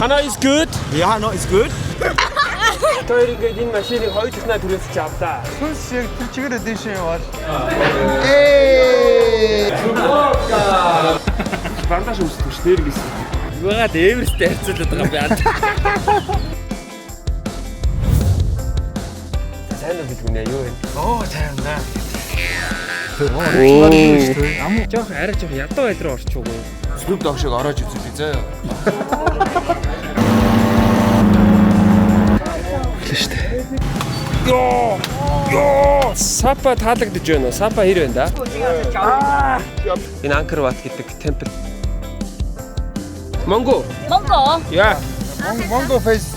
Hana is good. Ja, no, is good. Тэр ингээд энэ машиныг 2 туснаа түрээсч авлаа. Сүнс яг тэр чигээр эдишн яваад. Бандаж өмсдөг ш тэр гэсэн. Юугаад Эвересттэй харьцуулаад байгаа юм бэ? Сайн уу гэлгүнэ юу вэ? Оо, тайвна. Амуу жоох арай жоох ядуу байл руу орчихгүй. Snoop Dogg шиг ороож үзье би заа. Ёо! Сапа таалагдж байна уу? Сапа хэр байна да? Энэ Angkor Wat гэдэг темпл. Mongo. Yeah. Mongo face.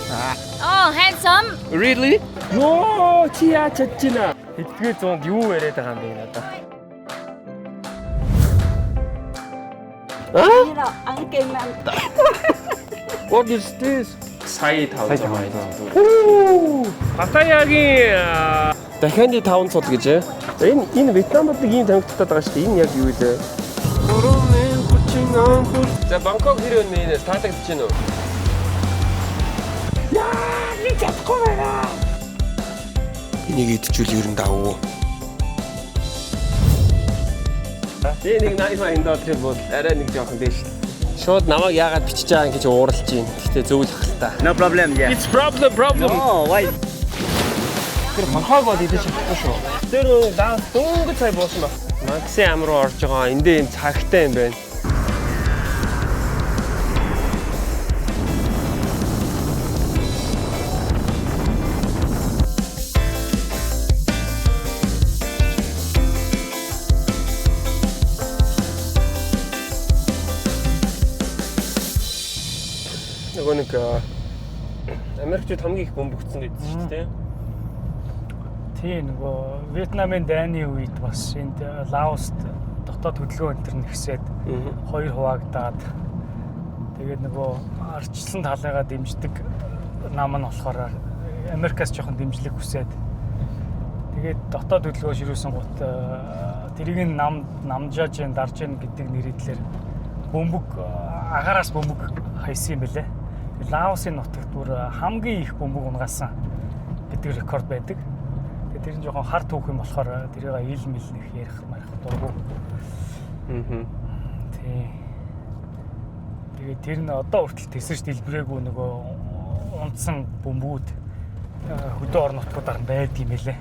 Oh, handsome. Really? Ёо, чи яаж чадчихна? Хэдгээр зуунд юу яриад байгаа юм бэ надад? What is this? Сая 500. Паттаягийн Дахианы 500 гэж. Энэ Вьетнамд нэг юм тамигдтаад байгаа шүү дээ. Энэ яг юу вэ? За Бангкок хэр өнөө таалагдж байна уу? Яа, нэг чадахгүй байна. Энийг идчихвэл ер нь давуу. Нэг $99 бол арай нэг жоохон дээш. Шууд намайг яагаад бичиж байгаа юм гэж ууралж байна. Гэхдээ зөв л ах л та. No problem yeah. It's problem. Oh, why? Тэр хорхоог бол идэж чадахгүй шүү. Тэр дөнгөж цай буусан ба. Макси ам руу орж байгаа. Эндээ энэ цагтай юм байна. Нөгөө нэг Америкчууд хамгийн их бөмбөгдсөн гэдэг шүү дээ. Тийм нөгөө Вьетнамын дайны үед бас энд Лаост дотоод хөдөлгөөн өнтер нэгсээд 2 хуваагдаад тэгээд нөгөө арчлан талыгаа дэмждэг нам нь болохоор Америкаас жоохон дэмжлэг хүсээд тэгээд дотоод хөдөлгөөн ширүүлсэн гут тэрийг намжааж дарж гэн гэдэг нэрээр бөмбөг агаараас бөмбөг хайсан юм бэлээ. Лаосын нутагт бүр хамгийн их бөмбөг унгаасан гэдэг рекорд байдаг. Тэр нь жоохон хар түүх юм болохоор тэрийг ил мэл нэх ярих марах дургу. Тий. Тэгээд тэр нь одоо хүртэл тесэрч дэлбэрээгүй нөгөө унтсан бөмбөгүүд хөдөө орон нутгуудаар байдаг юм байлээ.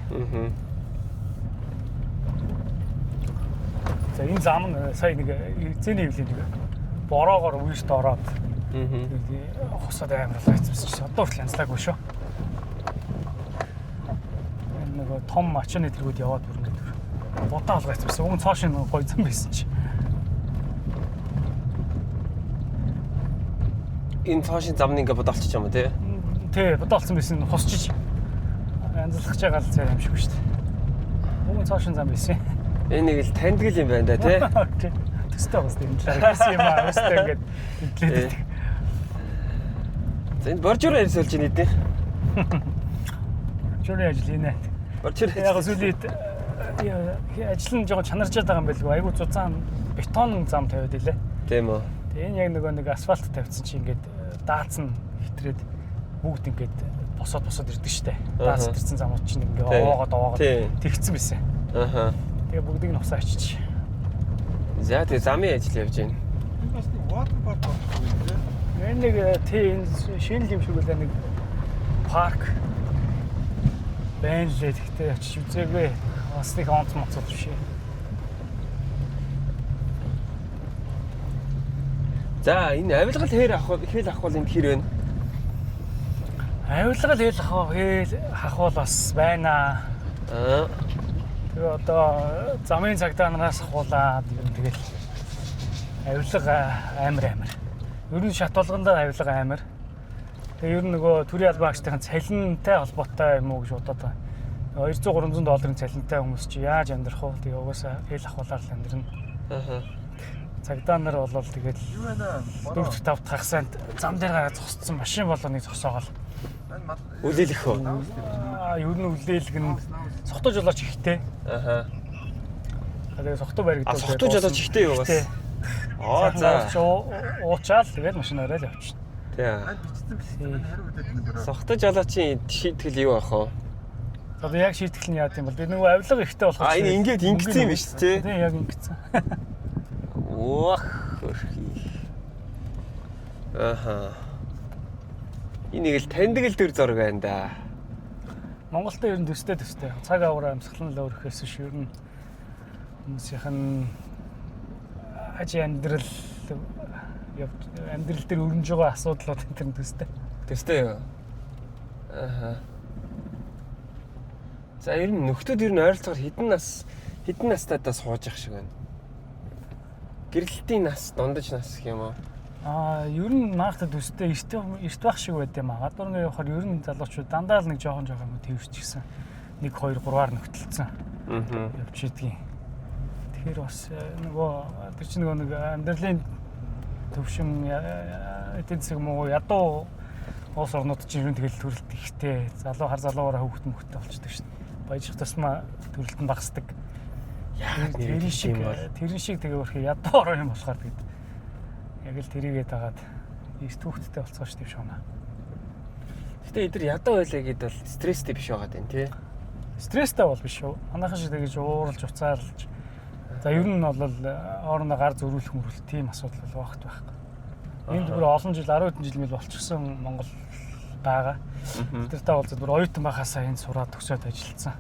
За энэ зам нь сая нэг эзэний хөвлийн нэг бороогоор үерт ороод хосоод амар лайцсан чинь одоо хүртэл янзлаагүй шүү. Нөгөө том мачны тэргүүд яваад бүр ингээд бодоо алгацсан. Уг нь цааш нь гоё зам байсан чи. Энэ цаашийн зам нь ингээд бодоолчих юм уу тий? Тий, бодоолцсон байсан хосчиж янзлах чагаал цай юм шиг шүү дээ. Уг нь цаашийн зам байсан. Энэ нэг л таньдаг юм байна да тий? Тэстэй бас тийм талаас юм аа. Өстэй ингээд хэлээд. За энэ боржуур ярьсуулж байна дээ. Боржуурын ажил инээ. Боржуур яг сүлээд ажил нь жоохон чанарчаад байгаа юм байлгүй. Айгуу зузаан бетон зам тавиад илээ. Тийм үү. Тэгээ энэ яг нэг асфальт тавьсан чи ингээд даацсан хитрээд бүгд ингээд босоод ирдэг штэ. Даац ирсэн замууд чинь ингээд оогоод тэгцсэн байсан. Аха. Тэгээ бүгдийг нь усаа ачиж. За тэгээ замын ажил явж байна. Энэ бас нэг water park байна. Энэ нэг тийм шинэ юм шиг үлээ нэг парк байна лээ. Гэхдээ очиж үзээгүй. Бас нэг онц моцод биш. За энэ авилгал хэл авах энд хэр вэ? Авилгал хэл авах бас байна. Тэгээ одоо замын цагдаанараас ахуулаад юм тэгэл авилга амар. Ер нь шат болгондоо авилга амар. Тэгээ ер нь нөгөө төрийн албан агчдын цалинтай холбоотой юм уу гэж бодоод байна. $200-300 цалинтай хүмүүс чи яаж амьдрах вэ? Тэгээ угаасаа хэл ахуулаар л амьдрна. Цагдаа нар бол тэгэл 4-5 дахь санд зам дээр гараад зогссон машин болгоныг зогсоогоол. Үлээлэх үү? Ер нь үлээлг нь сохтуу жолооч ихтэй. Аха. Тэгээ сохтуу баригдал. Сохтуу жолооч ихтэй юу бас? За. Уучаал тэгээд машинаараа л явчихна. Тий. бичсэн бичсэн хариу үлдээд энэ дөрөв. Сохтож алаачийн шийтгэл юу ах вэ? Одоо яг шийтгэл нь яа гэм бол би нөгөө авилга ихтэй болох А энэ ингээд ингэсэн юм биш үү те? Тийм яг ингэсэн. Уах. Аха. Энийг л таньдаг л төр зураг байна да. Монголд ер нь төстэй. Цаг аваар амьсгалан л өөрөхөөс ш ер нь хүмүүсийнх нь аж амьдрал дээр өрнөж байгаа асуудлууд энэ төстэй. Тэстэй юу? Аха. За ер нь нөхдүүд ер нь ойролцоогоор хэдэн настайдаа сууж явах шиг байна. Гэрэлтийн нас, дундаж нас гэх юм уу? Ер нь маахта төстэй эрт байх шиг байд юм аа. Гадуур ингээ явахаар ер нь залуучууд дандаа л нэг жоохон тэрвэрчихсэн. 1 2 3-аар нөхтөлцсөн. Явж идэгин. Тэгэхээр бас нөгөө тэр чинь нөгөө нэг амьдралын төвшин эдийн засаг муу ядуу улс орнууд чинь ер нь тэгэл төрөлт ихтэй. Хар залуугаараа хөвгт мөхтэй болчихдог шин. Баяжих тусмаа төрөлт нь багасдаг. Тэр шиг тэгээ өөрхий ядуу ороо юм болохоор тэгээд яг л тэрийгээ дагаад эрт хөвгттэй болцгоо шүү дээ шоонаа. Гэтэ эдгээр ядуу байлаа гэдээ бол стресстэй биш байгаа юм тий. Стресстэй бол биш үү? Манайхан шиг тэгэж ууралж уцаарлж. За ер нь бол хоорондоо гар зөрүүлэх мөрөлт тийм асуудал бол багт байхгүй. Энд бүр олон жил 10 хэдэн жил мэл болчихсон Монгол байгаа. Тэртэй уулзаад бүр оюутан байхасаа энд сураад төгсөөд ажилласан.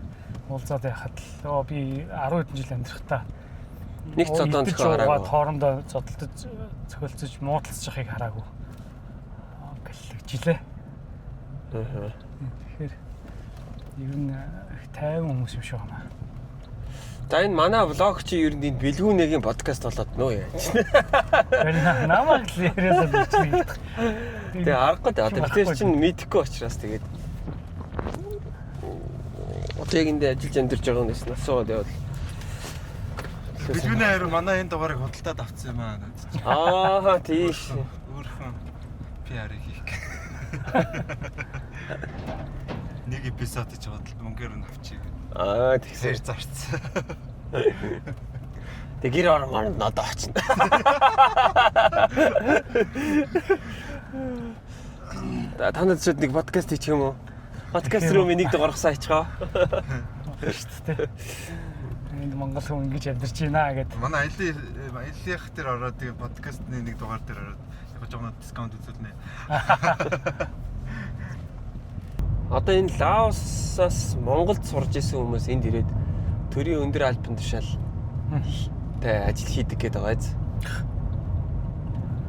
Уулзаад яхад л би 10 хэдэн жил амьдрахтаа Нэг цодон зохиороо хоорондоо зодтолдож цохилцож муудалцж байгааг хараагүй. Гэлэгжилээ. Тэгэхээр ер нь их тайван хүмүүс юм шиг байна. За энэ манай влог чи ер нь энэ бэлгүүнэгийн подкаст болоод нөө яа. Намайг л яриад бичсэн. Тэгээ аргагүй одоо бид чинь мэдэхгүй учраас тэгээд одоо яг энд ажиллаж амьдарч байгаа хүнээс насууд явал Бэлгүүний хариу манай энэ дугаарыг худалдаад авсан юм аа. Аа тийш. Өөрхөн PR хийх. Нэг эпизод ч бодол мөнгөөр нь авчиг. Тэгсээр зарцсан. Тэг гэр оронд надад очно. Танад ч нэг подкаст хийчих юм уу? Подкаст руу нэг дугаар гаргасан ачгаа. Шүү дээ. Энд Монгол хүн ингэж амьдарч байна гэдэг. Манай аяллах дээр ороод тэгээ подкастны нэг дугаар дээр ороод яг жоохон дискаунт үзүүлнэ. Одоо энэ Лаосаас Монголд сурж исэн хүмүүс энд ирээд төрийн өндөр альпин тушаал ажил хийдэг гэдэг байгаа биз?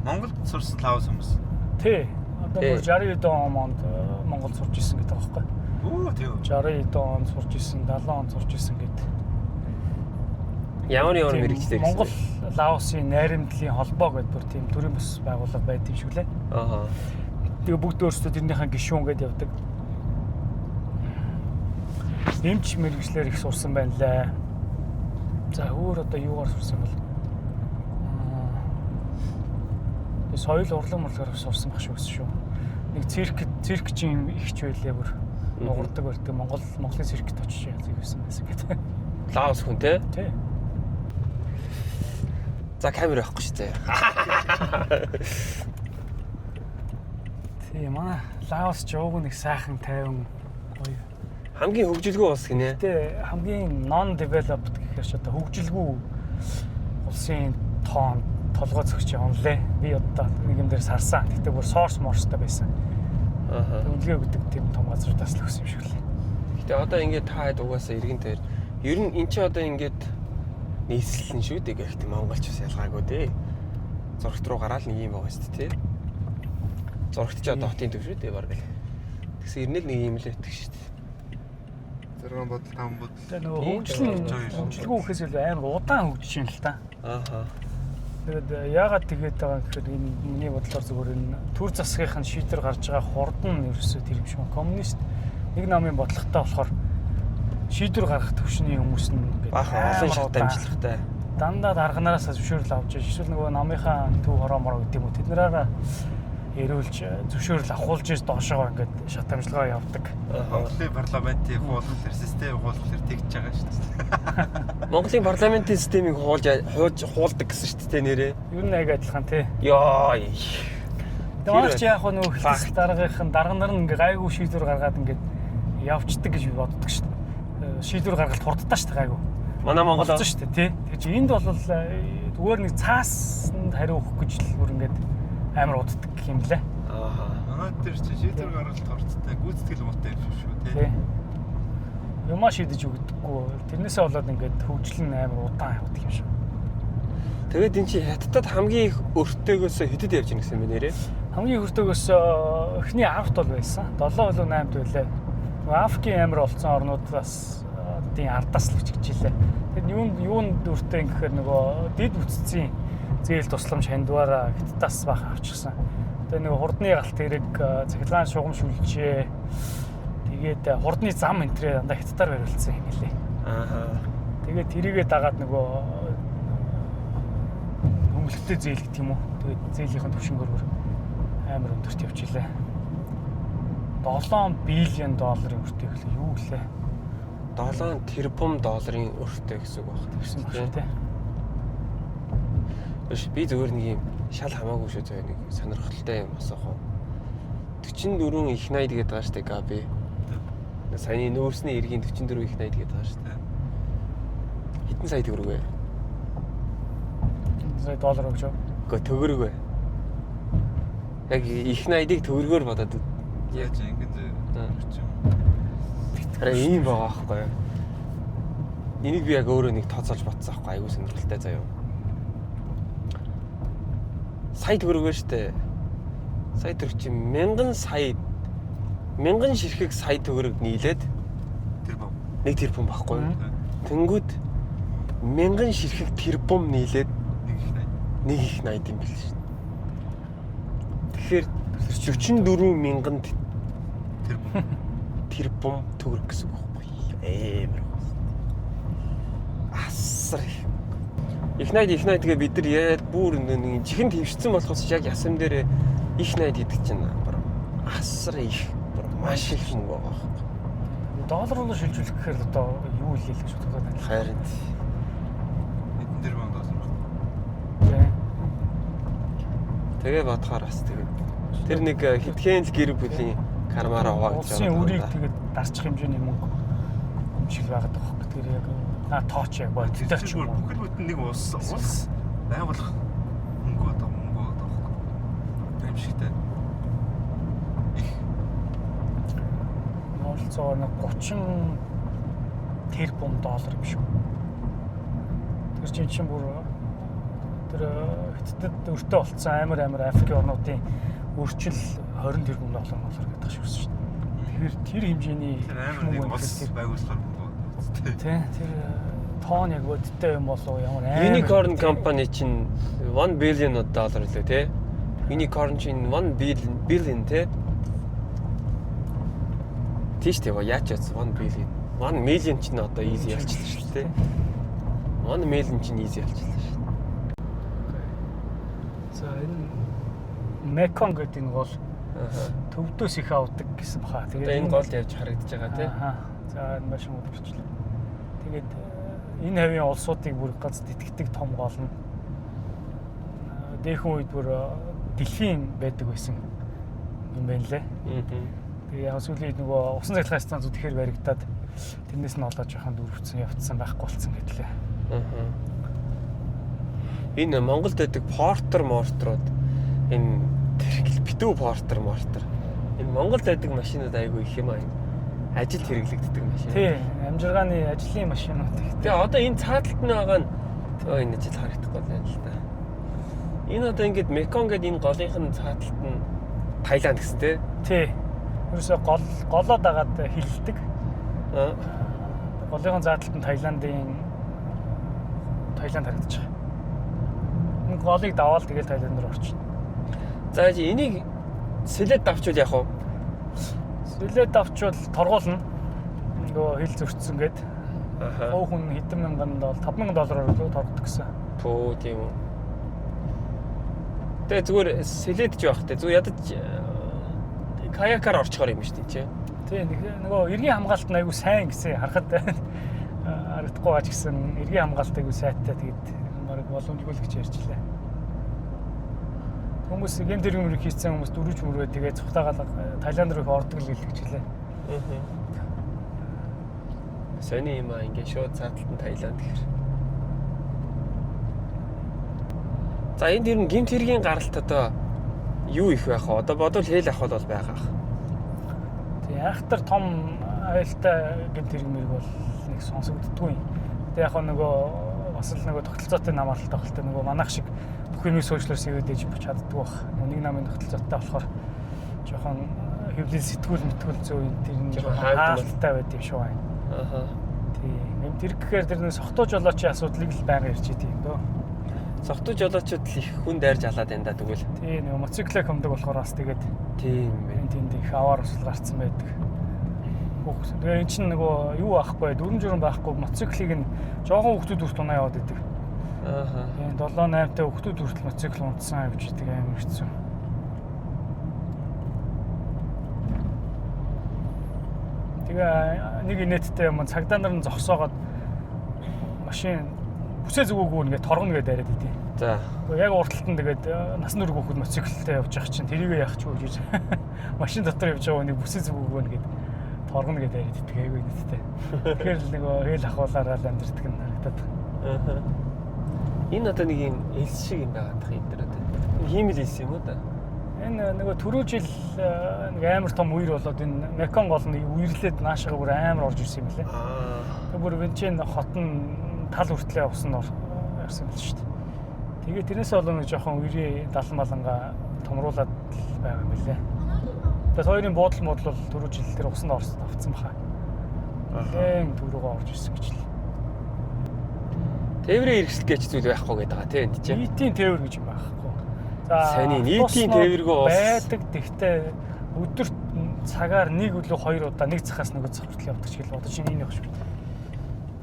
Монголд сурсан Лаос хүмүүс. Тий. Одоо 60 онд Монголд сурж исэн гэдэг байгаа байхгүй. Тий. 60 онд сурж исэн, 70 онд сурж исэн гэдэг. Ямар мэрэгчлээ гэсэн. Монгол Лаосын найрамдлын холбоо гэдэг бүр тийм төрийн бас байгууллага байд юм шиг лээ. Ааха. Тэгээ бүгд өөрсдөө тэрнийхэн гишүүн гэдээ явдаг. Нэмч мэрэгчлэр их сурсан байна лээ. За өөр одоо юугаар сурсан бол соёл урлаг мөрлөөр сурсан байх шүү. Нэг циркчин ихч байлээ бүр нугардаг барьдаг Монголын циркт очиж явсан байсан гэдэг. Лаос хүн тий? Тий. За камер авахгүй шүү дээ. Тий, манай Лаос ч ууг нэг сайхан тайван гоё. Хамгийн хөгжилгүй улс гинэ. Тэ хамгийн non developed гэхээр ч одоо хөгжилгүй улсын тоон толгой зөгч явнлээ. Би одоо нэг юм дээр сарсан. Гэтэ бүр source morceтай байсан. Үнэлгээ өгдөг тийм том газруудаас л өгсөн юм шиг лээ. Гэтэ одоо ингээд та хэд угаасаа иргэн дээр ер нь эн чи одоо ингээд нийслэл нь шүү дээ гэхдээ монголч бас ялгаагүй дээ. Зурагт руу гараад нэг юм байгаа шүү дээ тий. Зурагт ч одоо хотын төв шүү дээ баг л. Тэгсэн ирнэл нэг юм л байдаг шүү дээ. Зэрэгэн бодол там бодол. Тэгээ нөгөө хөгжлгүй гэхээс илүү амар удаан хөгжиж байна л та. Ааха. Тэгээд яагаад тэгээд байгаа гэхээр энэ миний бодлоор зүгээр энэ төр засгийнхын шийдвэр гарч байгаа хурдан ерөөсөө тэр юм шиг коммунист нэг намын бодлоготой болохоор шийдвэр гаргах төвшний хүмүүс нь баахан олон шат дамжлагтай. Дандаа дарганараас зөвшөөрөл авч эсвэл нөгөө намынхаа төв хороомороо гэдэг юм уу тэднэрээ эрүүлж зөвшөөрөл авахулж иж доошоо ингээд шат дамжлагаа явдаг. Монголын парламентын хуулбар систем хуулбар тэгж байгаа шүү дээ. Монголын парламентын системийг хуулдаг гэсэн шүү дээ нэрээ. Юу нэг адилхан тий. Яа. Дээрч яг нөгөө хэлс дарга нар ингээ гайгүй шийдвэр гаргаад ингээ явцдаг гэж би боддог шүү дээ. Шийдвэр гаргалт хурдтай шүү дээ гайгүй. Манай Монгол болсон шүү дээ тий. Тэгэж энд бол зүгээр нэг цаасанд хариу өгөх гэж л бүр ингээд амар уддаг гэх юм лээ. Аа. Манай дээр чи шийдвэр гаргалт хурцтай гүйцэтгэл муутай юм шүү тий. Юмаа шийдэж өгдөггүй. Тэрнээсээ болоод ингээд хөгжил нь амар удаан явдаг юм шүү. Тэгээд эн чи хятадд хамгийн их өртөөгөөс хэдэд явж гин гэсэн юм бэ нэрээ? Хамгийн өртөөгөөс эхний 10-т бол байсан. 7 болов 8-т байлаа. Африкийн амар олцсон орнуудаас тийм ардаас л хичгэлээ. Тэгээд юунд өртөө юм гэхээр нөгөө дид бүтцийн зээл тусламж хандваараа хятадаас бах авчихсан. Тэгээд нөгөө хурдны галт хэрэг цахилгаан шугамшүүлжээ. Тэгээд хурдны зам энтрээ дандаа хятадаар бариулсан юм лээ. Аа. Тэгээд тэрийгээ дагаад нөгөө хөнгөлөлтөй зээл гэх юм уу. Тэгээд зээлийн түвшингөөр амар өндөрт явчихлаа. $7 billion өртөө гэхлээр юу гэлээ? 7 тэрбум долларын өртөө гэсэн үг байна. Тэгсэн баг шүү дээ. Би зөвөр нэг юм шал хамаагүй шүү зөө нэг сонирхолтой юм асуух уу. 44 их 80 гэдэг байгаа шүү дээ Габи. Саяны нөөсний эргийн 44 их 80 гэдэг байгаа шүү дээ. Хэдэн сая төгрөг вэ? $100 өгч. Гэхдээ төгрөг вэ? Яг их 80-ыг төгрөгөөр бодоод яаж ингэж орчих юм. арай ийм байгаа аахгүй юу? Энийг би яг өөрөө нэг тооцоолж батсан аахгүй айгуу сонирхолтой заяа. Сая төгрөг вэ штэ. Сая төгрөг чи 1000 ширхэг сая төгрөг нийлээд Тэрбум. нэг тэрбум байхгүй юу? Тэнгүүд 1000 ширхэг тэрбум нийлээд нэг их 80 юм бэл шин. Тэгэхээр 44,000 тэрбум төгрөг гэсэн үг байхгүй. Амар. Асар их 80 тэгээ бид нар яриад бүр нэг чихэн твшсэн болохоос яг ясам дээр их 80 гэдэг чинь асар их маш их мөнгө байгаа. Доллар руу шилжүүлэх гэхээр одоо юу хэлээ гэж бодож байна. Харин Эдэн тэрбум доллар. тэгээ бодохоор бас тэгээд тэр нэг хитгэн л гэр бүлийн кармаараа хуваагдаж байгаа. Улсын үрийг тэгээд дарчих хэмжээний мөнгө юм шиг байгаад байгаа хөөх. Тэр яг тооч яг бодтой ч юм уу. Бүхэл бүтэн нэг улс байгуулах мөнгө одоо байхгүй. Тэр юм шигтэй. Оролцоо нэг 30 тэрбум доллар юм шүү. Тэр чинь бүр тэр хятадд өртөө болцсон амар Африкийн орнуудын өрчил 20 тэрбум доллар гэдэг шиг өссөн шүү. Тэгэхээр тэр хэмжээний амар нэг улс байгуулахаар мөнгө. Тэ тэр тоон яг бодтой юм болов ямар амар. Unicorn компани чинь 1 billion доллар лээ те. Unicorn чинь 1 billion те. Тийш тэгээ яач яц 1 billion. 1 million чинь одоо easy ялчихлаа шүү дээ. 1 million чинь easy ялчихлаа шүү. За энэ Mekong гэдэг нь бол төвдөөс их авдаг гэсэн баха. Тэгээд энэ гол явж харагдаж байгаа тий. За энэ маш модерчлээ. Тэгээд энэ хавийн улсуудыг бүр гац тэтгэдэг том гол нь дээхэн үед бүр дэлхийн байдаг байсан юм байна лээ. Тэгээ яг сүүлийн нөгөө усан цахилгаан станцууд ихээр баригдаад тэрнээс нь олоод жоохон дөрвцэн явцсан байхгүй болсон гэтлээ. Энэ Монголд байдаг портрууд энэ битүү портер. Энэ Монголд байдаг машинууд айгүй их юм аа. Ажилд хэрэглэгддэг машин. Тий, амжиргааны ажлын машинууд. Тэгээ одоо энэ цааталт нь байгаа нь энэ жил харагдахгүй байна л да. Энэ одоо ингээд Mekong гэдэг энэ голынх нь цааталт нь Таиланд гэсэн тий. Тий. Ерөөсө голоод агаад хилдэг. Голынхын цааталт нь Таиланд харагдаж байгаа. Энэ голыг даваал тэгэл Таиланд руу орчихно. За энийг сэлэд давчвал яах вэ? Сэлэд давчвал торгуулна. Нөгөө хил зөрчсөн гээд. Хөө хүн хэдэн мянган доллар, $5,000 руу торгодог гэсэн. Төө тийм үү. Тэгээ зүгээр сэлэд ч байх те. Зүгээр ядаж каякаар орчхоор юм шүү дээ чи. Тий, нөгөө эргийн хамгаалалт нь айгүй сайн гэсэн харахад харагдахгүй бач гэсэн эргийн хамгаалалт айгүй сайтай тэгээд баг боломжгүй л гэж ярьчлаа. Хүмүүс ген тэргүүр хийсэн хүмүүс дөрвж мөрөө тэгээд цухтаагаад Таиланд руу их ордог л гэж хэлээ. Сони юм аа ингээ шууд цааталтан Таиланд гэхэр. За энд ер нь гэмт хэргийн гаралт одоо юу их байх вэ? Одоо бодвол хэл авах бол байгаа. Тэг яахтар том аюултай гэмт хэрэг мэрэг бол нэг сонсогддгүй. Тэг яг нөгөө бас л нөгөө тогтолцоотой нам аралтай багтай нөгөө манайх шиг бүх юмыг суучлаас ивэдэж чаддгүй бах. Нэг намын тогтолцоотой болохоор жоохон хөвлөл сэтгүүл мэтгүүл зөө тэр нь жоохон хаалттай байд юм шүү байна. Аха. Тийм. Гэмт хэрэг гэхээр тэр нэг сохтуу жолоочийн асуудлыг л байнга ярьж идэв юм дөө. Согтуу жолоочууд л их хүн дайрж алаад энэ да тэгвэл. Тийм нэг мотоциклээ хөмдөг болохоор бас тэгээд Тийм бэ. тэнд их аваар усал гарцсан байдаг. Тэгээ эн чинь нөгөө юу аахгүй дөрөн журам байхгүй мотоциклыг нь жоохон хүүхдүүд хүртэл унаа яваад идэг. Ааха. Тийм 7-8 та хүүхдүүд хүртэл мотоцикл унтсан авч идэг амар хэцүү. Тэгээ нэг инээдтэй юм цагдаа нар нь зогсоогоод машин бүсээ зүгөөгөө ингээд торгоно гэдээ яриад идэв. За. Яг урталт нь тэгээд насан турш хүүхэд мотоциклтэй явж байгаа чинь тэрийг яах ч үгүй гэж машин дотор явж байгаа нэг бүсээ зүгөөгөө ингээд торгоно гэдээ яриад идэг айгүй нэгтэй. Тэгэхээр л нөгөө хэл ахуулаараа л амьдэрдэг нь харагдаад. Ааха. Энэ одоо нэг юм элс шиг юм байгаа дах энэ дэр одоо. Хиймэл элс юм уу да? Энэ нөгөө түрүү жил нэг амар том үер болоод энэ Меконг гол нь үерлээд наашаага бүр амар орж ирсэн юм лээ. Аа. Бүр Венчэн хот нь тал хүртлээ усан ярьсан байл шүү дээ. Тэгээ тэрнээсээ болоо нэг жоохон үерийн далан маланга томруулаад байгаа юм билээ. Тэгээд хоёрын буудал бол түрүү жил тэр усанд орсод авцсан баха. Лэн түрүүгөө орж ирсэн гэж л. Тээврийн хэрэгсэл гэж зүйл байхгүй гэдэг байгаа тийм энэ чинь. Нийтийн тээвэр гэж юм байхгүй. За Саний нийтийн тээвэргөө байдаг. Тэгтээ өдөрт цагаар нэг үлээ хоёр удаа нэг цахаас нөгөө цах хүртэл явдаг шиг л одоо чинь энэ явах шүү дээ.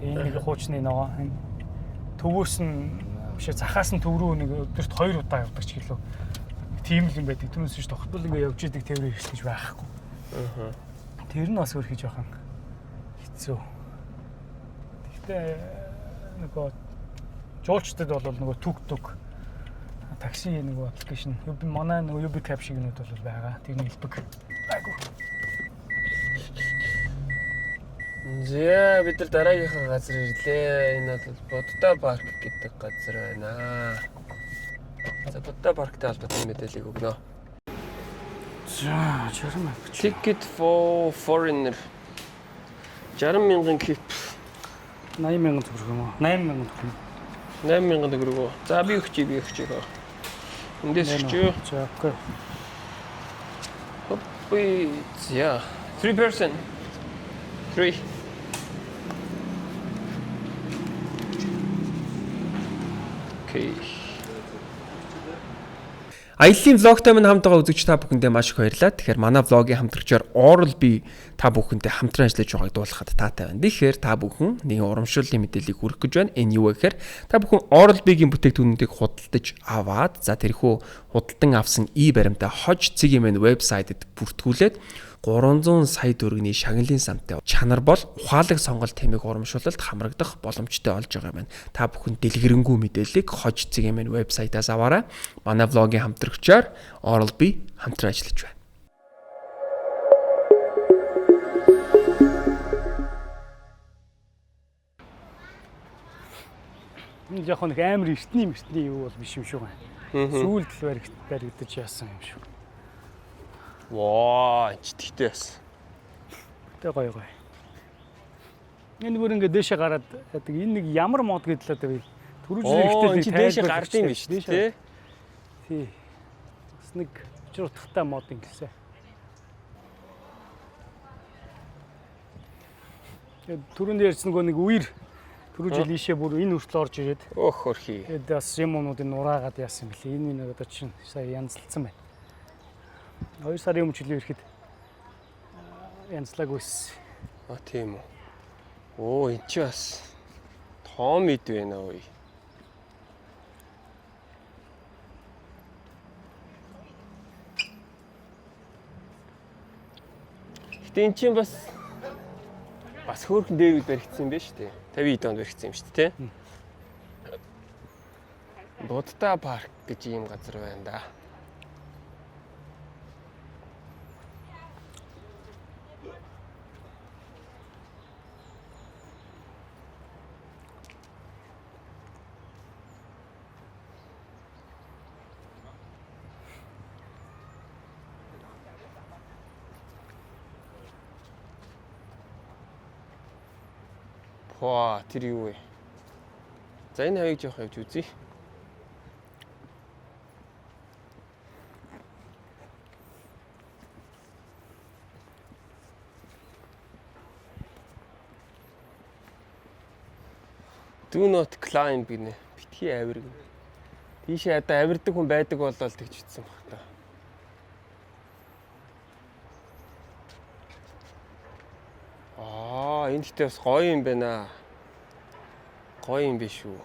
Энэ нэг хуучны нөгөө энэ төвөөс нь биш захаас нь төв рүү нэг өдөрт хоёр удаа явдаг ч гэлөө. Тийм л юм байдаг. Түүнээс ч тогтвол ингээ явж идэг тээврийн хэрэгсэл гэж байхгүй. Ааха. Тэр нь бас өөрхий жоохон хэцүү. Тэгтээ нөгөө жуулчдад бол нөгөө түг такси нөгөө аппликейшн манай нөгөө UB Cab шигнүүд бол байгаа. Тэрний хэлбэг. Айгу. За бид нар дараагийнхаа газар ирлээ. Энэ бол Будда парк гэдэг газар байна. За Будда парктай холбоотой мэдээллийг өгнө. За 60 мянга. Ticket for foreigner 60,000 кип 80,000 төгрөг юм уу? 8,000 төгрөг. 8,000 төгрөг үү? За би өгчий. Эндээс өгчөө. За окей. Хоппи. За 3 person. 3. Окей. Аяллийн влогтой минь хамт байгаа үзэгч та бүхэндээ маш их баярлалаа. Тэгэхээр манай влогийн хамтрагчаар Oral-B та бүхэндээ хамтран ажиллаж байгааг дуулахад таатай байна. Тэгэхээр та бүхэн нэгэн урамшууллын мэдээллийг хүргэх гэж байна. Энэ юу вэ гэхээр та бүхэн Oral-B-гийн бүтээгдэхүүнүүдийг худалдаж аваад за тэрхүү худалдан авсан баримтаа хож цэгийн мэн вебсайтэд бүртгүүлээд 300 сая төгрөгийн шагналын самтай чанар бол ухаалаг сонголт тэмээг урамшуулалт хамрагдах боломжтой болж байгаа юм байна. Та бүхэн дэлгэрэнгүй мэдээллийг хож цэгийн мэн вебсайтаас аваарай. Манай влогийн хамтрагчаар Oral-B хамтран ажиллаж байна. Энэ яг нэг амар эртний юу бол биш юм шүү байна. Сүүлд л баригдаж яасан юм шүү. Воо, читгтэй бас. Тэ гоё. Энэ бүр ингээд дээшээ гараад яадаг. Энэ нэг ямар мод гэдэл одоо би түрүү жилийн ихтэй дээшээ гардыг биш тий. Тий. Бас нэг учруудахтай мод ингэсэн. Түрүүнд ярьсан нэг үер түрүү жил ийшээ бүр энэ хүртэл орж ирээд. Өөх хөрхий. Тэгээд бас юмнуудыг нураагаад яасан бэлээ. Энэ нэг одоо чинь сая янзлцсан байна. 2 сарын өмнө жилийн ирэхэд янзлаагүйс. Тийм үү. Оо энэ чи бас том ид байна ой. Гэтэ энэ чинь бас хөөрхөн дээгүүр баригдсан юм байна шүү дээ. 50 онд баригдсан юм шүү дээ, тий? Будда парк гэж ийм газар байна да. Ваа, тэр юу вэ? За энэ хавийг жоох явж үзье. Do not climb гинэ. Битгий авир гинэ. Тийшээ одоо авирдаг хүн байдаг болол тэгж ütсэн баг та. Энэ ихтэй бас гоё юм байна. Гоё юм биш үү?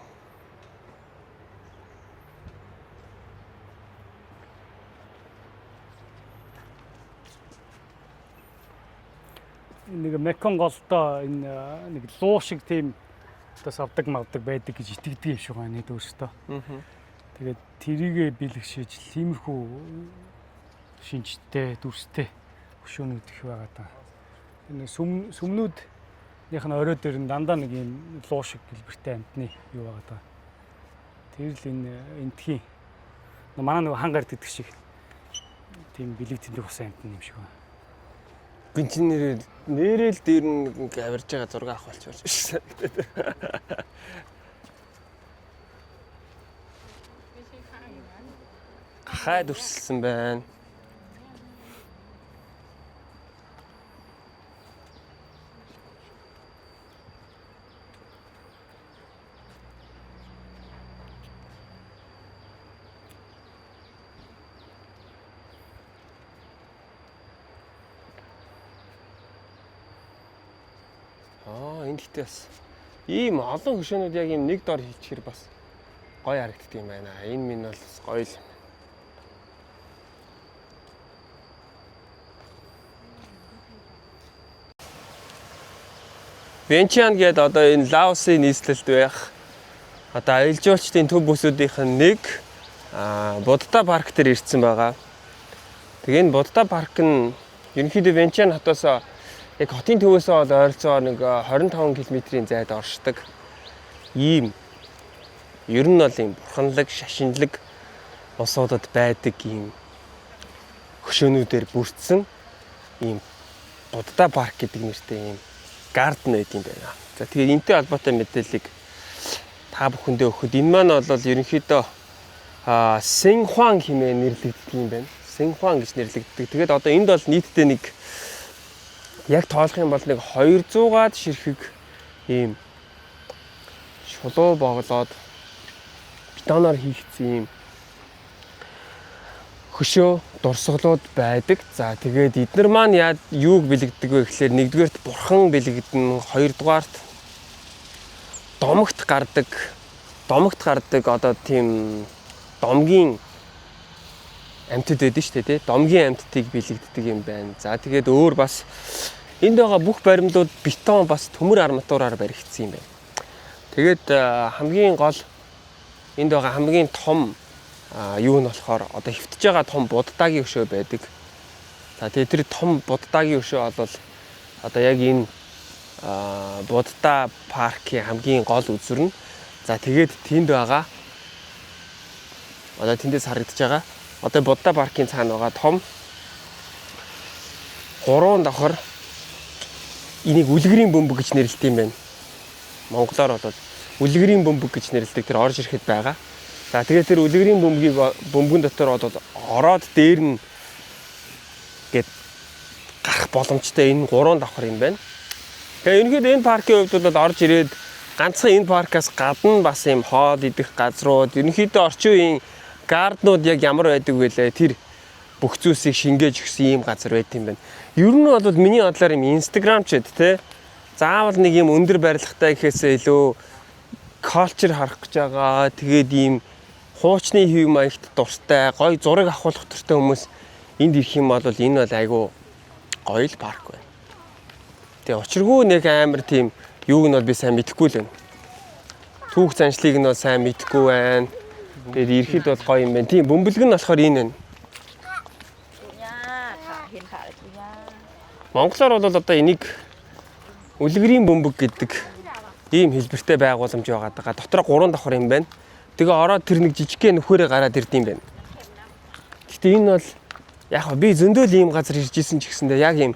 Нэг Меконг голдоо энэ нэг луу шиг тийм бас авдаг мавдаг байдаг гэж итгэдэг юм шиг байна нэ өөртөө. Тэгээд тэрийгэ бэлгшээж тиймэрхүү шинжтэй дүрстэй хөшөөнүүд их байгаа даа. Энэ сүмнүүднийх нь орой дээр нь дандаа нэг юм луу шиг гэлбэртэй амтны юу байгаа даа. Тэр л энэ энтхийн манай нэг хангаар гэдэг шиг тийм бэлэг тэмдэг ус амтны юм шиг байна. Гин чин нэрэл дээр нь ингээ авирж байгаа зураг авах болчихвол биш санагдаад. Хай дүрсэлсэн байна. Энэ гэхдээ бас ийм олон хөшөөнүүд яг ийм нэг дор хийчихэр бас гоё харагддаг юм байна. Энэ минь бол гоё л юм. Венчан гэдэг одоо энэ Лаосын нийслэлд байх одоо аялал жуулчдын төв бүсүүдийнх нь нэг Будда парк дээр ирсэн байгаа. Тэгээ энэ Будда парк нь ерөнхийдөө Венчан хотоос яг хотын төвөөсөө бол ойролцоогоор нэг 25 км-ийн зайд оршдог. Ийм ер нь бол ийм бурханлаг, шашинлаг улсуудад байдаг ийм хөшөөнүүдээр бүрдсэн ийм Будда парк гэдэг нэртэй ийм гарден байд юм байна. За тэгээд энэтэй холбоотой мэдээллийг та бүхэндээ өгөхөд энэ маань бол ерөнхийдөө Синхуан хэмээн нэрлэгддэг юм байна. Синхуан гэж нэрлэгддэг. Тэгээд одоо энд бол нийтдээ нэг яг тоолох юм бол нэг 200-аад ширхэг ийм шулуу боглоод бетоноор хийгдсэн ийм хөшөө дурсгалууд байдаг. За тэгээд эдгээр маань юуг бэлэгдэг вэ гэхээр нэгдүгээрт бурхан бэлэгдэн, хоёрдугаарт домогт гардаг одоо тийм домгийн амьтад байдаг шүү дээ, тий. Домгийн амьтдыг бэлэгддэг юм байна. За тэгээд өөр бас энд байгаа бүх баримлууд бетон бас төмөр арматураар баригдсан юм байна. Тэгээд хамгийн гол энд байгаа хамгийн том юу нь болохоор одоо хөвтөж байгаа том Буддагийн өшөө байдаг. За тэгээд тэр том Буддагийн өшөө бол одоо яг энэ Будда паркийн хамгийн гол үзүр нь. За тэгээд тэнд байгаа одоо тэндээс харагдаж байгаа одоо Будда паркийн цаана байгаа том 3 давхар энийг үлгэрийн бөмбөг гэж нэрлэдэг юм байна. Монголоор бол үлгэрийн бөмбөг гэж нэрлэдэг тэр орж ирэхэд байгаа. За тэгээд тэр үлгэрийн бөмбөгийн дотор бол ороод дээр нь гээд гарах боломжтой энэ 3 давхар юм байна. Тэгээ ерөнхийдөө энэ паркийн хувьд бол орж ирээд ганцхан энэ паркаас гадна бас юм хоол идэх газрууд ерөнхийдөө орчин үеийн гарднууд яг ямар байдаг вэ? Тэр бүх зүйлсийг шингээж өгсөн ийм газар байт юм байна. Ер нь бол миний бодлоор юм инстаграмчд те заавал нэг юм өндөр барилгатай гэхээсээ илүү калчер харах гэж байгаа. Тэгээд ийм хуучны хэв маягт дуртай, гоё зураг авах дуртай хүмүүс энд ирэх юм бол энэ бол айгүй гоё л парк байна. Тэгээ учиргүй нэг амар тийм юуг нь бол би сайн мэдэхгүй л байна. Түүх заншлыг нь бол сайн мэдэхгүй байна. Тэгээд ирэхэд бол гоё юм байна. Тийм бөмбөлг нь болохоор энэ байна. Монголоор бол одоо энийг үлгэрийн бөмбөг гэдэг ийм хэлбэртэй байгууламж байгаа. Дотор 3 давхар юм байна. Тэгээ ороод тэр нэг жижигхэн нөхөрөө гараад ирдэм байна. Гэхдээ энэ бол яг би зөндөл ийм газар ирж исэн ч гэсэндээ яг ийм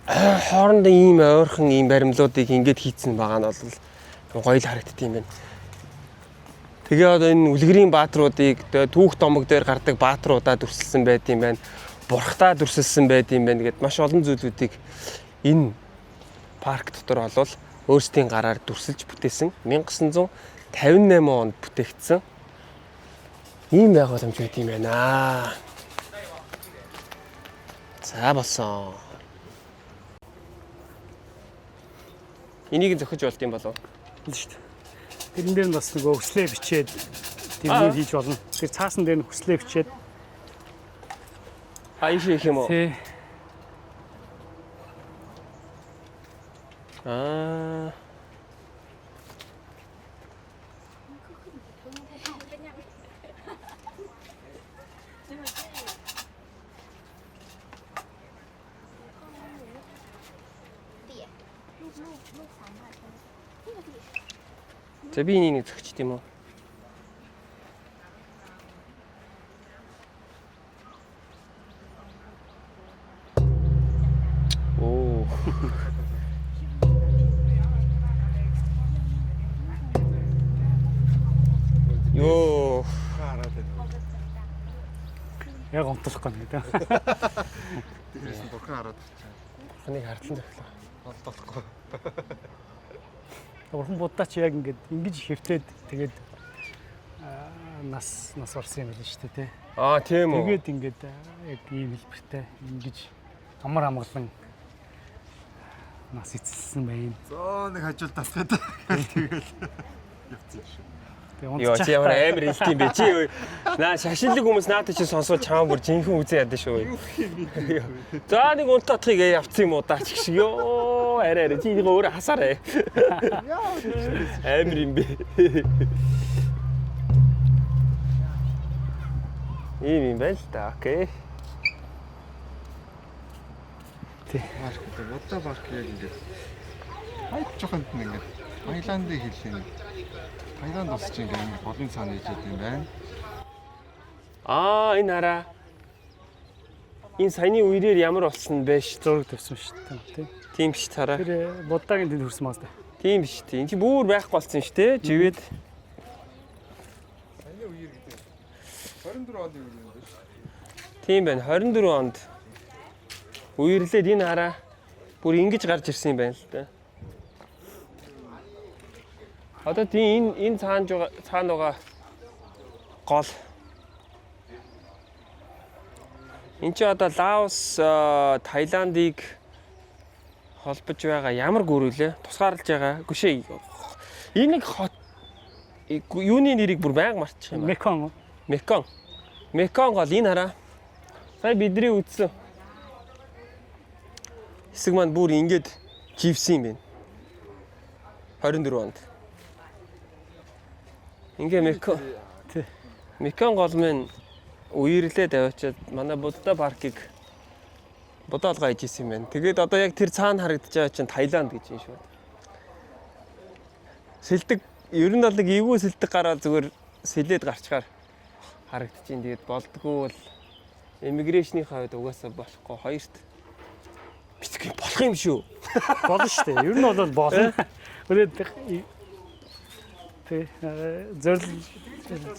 хоорондоо ийм ойрхон ийм баримлуудыг ингээд хийцэн байгаа нь бол гоё л харагддсан юм байна. Тэгээ одоо энэ үлгэрийн баатруудыг түүх домог дээр гардаг баатруудаа дүрсэлсэн байт юм байна. Бурхтаа дүрсэлсэн байт юм байна гэд маш олон зүйлүүдийг энэ парк дотор олвол өөрсдийн гараар дүрсэлж бүтээсэн 1958 онд бүтээгдсэн ийм байгууламж байт юм байна. За болсон. Энийг зохиж болт юм болов? Hindi шүү дээ. Тэрэн дээр нь бас нөгөө хүслээ бичээд тэрнийг хийж болно. Тэр цаасан дээр нь хүслээ бичээд Аиш их юм уу? тий. Аа. За би энийг зөгчд юм уу? Оо. Йоо. Яг онцлох гэнэ гэдэг. Тэрээс нь бурхан хараад ирчихсэн. Бурханыг хардлан зохилоо. Олдохгүй. Бурхан будаач яг ингэж хэвтээд тэгээд нас орсон юм байна шүү дээ тий. Аа тийм үү. Тэгээд ингээд яг ийм хэлбэртэй ингэж амар амгалан нас эцэлсэн байна. Зөө нэг хажууд татгаад тэгэл явцсан шүү. Йоо чи ямар амар хэлт юм бэ чи юу? Наа шашинлаг хүмүүс наадад чи сонсоод чамаа бүр жинхэнэ үзээ ядсан шүү. За нэг унт татхыг явцсан юм уу даа ч гэх шиг ёо арай чи энийг өөрөө хасаарай. Амар юм бэ. Ийм юм байна л да. Окей. Парк гэдэг бодоо парк яг ингээд хайд жоохон ингээд Таиландыг хэлээ. Таиланд ус чинь ингээд голын цаана хийж байгаа юм байна. Аа энэ хараа. Энэ саяны үерээр ямар болсон бэ ш? Зураг тавьсан шүү дээ тий. Тийм биш тараа. Тэр Буддагийн тэнд хүрсэн маас дээ. Тийм биш тийм. Чи бүр байхгүй болсон ш тэ. Живэд. Саяны үеэр гэдэг 24 оны үеэр юм байна шүү. Тийм байна. 24 онд үерлээд энэ хараа бүр ингэж гарч ирсэн юм байна л да. Одоо тийм энэ цаана байгаа гол. Энд чи одоо Лаос, Таиландыг холбож байгаа ямар гүрүүлээ? Тусгаарлаж байгаа. Гүшээ. Энэ нэг хот юуны нэрийг бүр байнга мартчих юм байна. Меконг. Меконг гол энэ хараа. Сая бидний үзсэн. Хэсэг маань бүр ингэж живсэн юм байна. 24 онд. Ингээ Меконг гол минь үерлээд аваачаад манай Будда паркийг бодоолгоо хийж исэн юм байна. Тэгээд одоо яг тэр цаана харагдаж байгаа чинь Таиланд гэж юм шүү. Сэлдэг ер нь бол нэг эвгүй сэлдэг гараад зүгээр сэлээд гарчгаар харагдаж байна. Тэгээд болдгоо бол иммиграшныхаа хувьд угаасаа болохгүй хоёрт битгий болох юм шүү. Болно шүү дээ. Ер нь бол болно. Өөрөд тий зөвл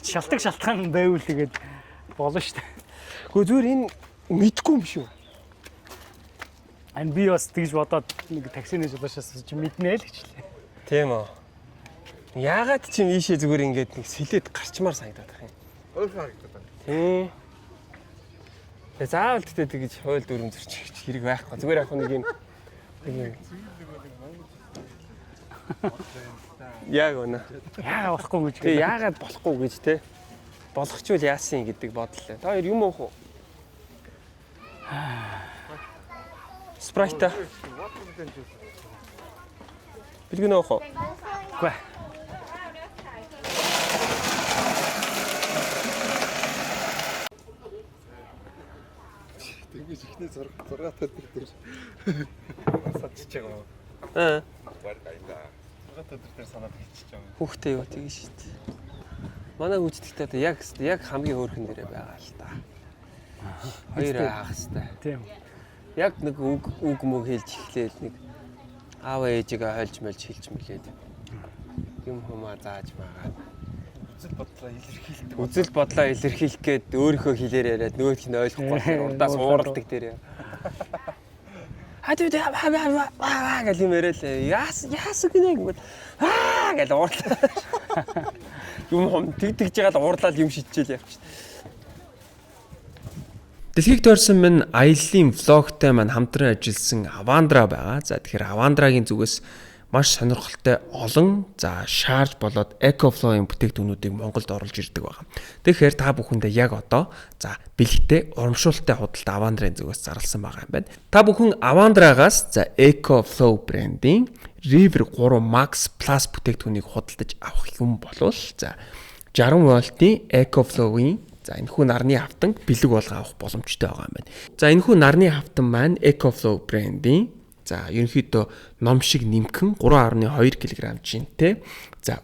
шалтгаан байвал тэгээд болно шүү дээ. Гэхдээ зүгээр энэ мэдгүй юм шүү. Ань би бас тэгж бодоод нэг таксины жолоочоос чи мэднэ л гэжлээ. Тийм үү. Яагаад чи ийшээ зүгээр ингээд нэг сэлээд гарчмаар санагдаад байх юм. Өөрөө харагдаад байна. Тийм. Заавал тэгтээ тэгж хойл дүрм зөрчих хэрэг байхгүй. Зүгээр яг нэг юм яг үнэ. Яагаад болохгүй гэж. Тэгээ яагаад болохгүй гэж те. Болгочвол яасан гэдэг бодлоо. Та хоёр юм уу? Спрайта. Билгэнэ уу? Үгүй. Тэгэж ихний зургаатай тэр садчиж байгаа. Аа. Зургаатай тэр санаад хийчих юм. Хүүхдээ юу тийм шүү дээ. Манай хүүхдтэй одоо яг хамгийн хөөрхөн дээрээ байгаа л та. Хоёр аах хэвээр. Тийм. Яг нэг үг мөг хэлж эхлээл нэг аав ээжигээ хольж мэлж хэлж мэлээд юм хумаа зааж магаад үзэл бодлоо илэрхийлэх гээд өөрийнхөө хэлээр яриад нөгөөх нь ойлгохгүй урдаас ууралдаг дээр. Хадууд гэл юм яриад яас гинэ гэвэл гэл уурлаа. Юм тэгж жагаад уурлаад юм шидчихэл явчих. Дэлхийг тойрсон минь аяллаа влогтой маань хамтран ажилласан Авандра байгаа. За тэгэхээр Авандрагийн зүгээс маш сонирхолтой олон шаарж болоод EcoFlow-ийн бүтээгдэхүүнүүдийг Монголд оруулж ирдэг байгаа. Тэгэхээр та бүхэндээ яг одоо бэлэгтэй урамшуулалттай худалдаа Авандрын зүгээс зарласан байгаа юм байна. Та бүхэн Авандрагаас EcoFlow брендийн River 3 Max Plus бүтээгдэхүүнийг худалдаж авах юм бол 60 вольтын EcoFlow-ийн энэхүү нарны хавтан бэлэг болго авах боломжтой байгаа юм байна. Энэхүү нарны хавтан маань EcoFlow брендийн ерөнхийдөө ном шиг нэмхэн 3.2 кг жинтэй.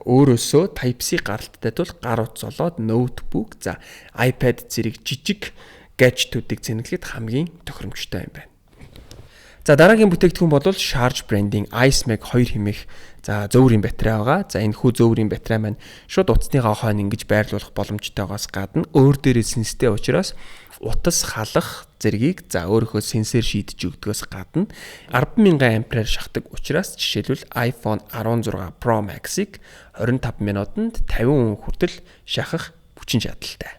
Өөрөөсөө Type-C гаралттай тул гар утас болоод ноутбук, iPad зэрэг жижиг гаджетуудыг цэнэглэхэд хамгийн тохиромжтой юм байна. Дараагийн бүтээгдэхүүн бол Charge брендийн IceMag 2 хэмээх зөөврийн батарей байгаа. Энэхүү зөөврийн батарей маань шууд утасныхаа хойно ингэж байрлуулах боломжтойгоос гадна өөр дээрээ сенстэй учраас утас халах зэргийг өөрөөхөө сенсор шийдэж өгдгөөс гадна 10,000 ампер шахдаг учраас жишээлбэл iPhone 16 Pro Max-ыг 25 минутанд 50% хүртэл шахах хүчин чадалтай.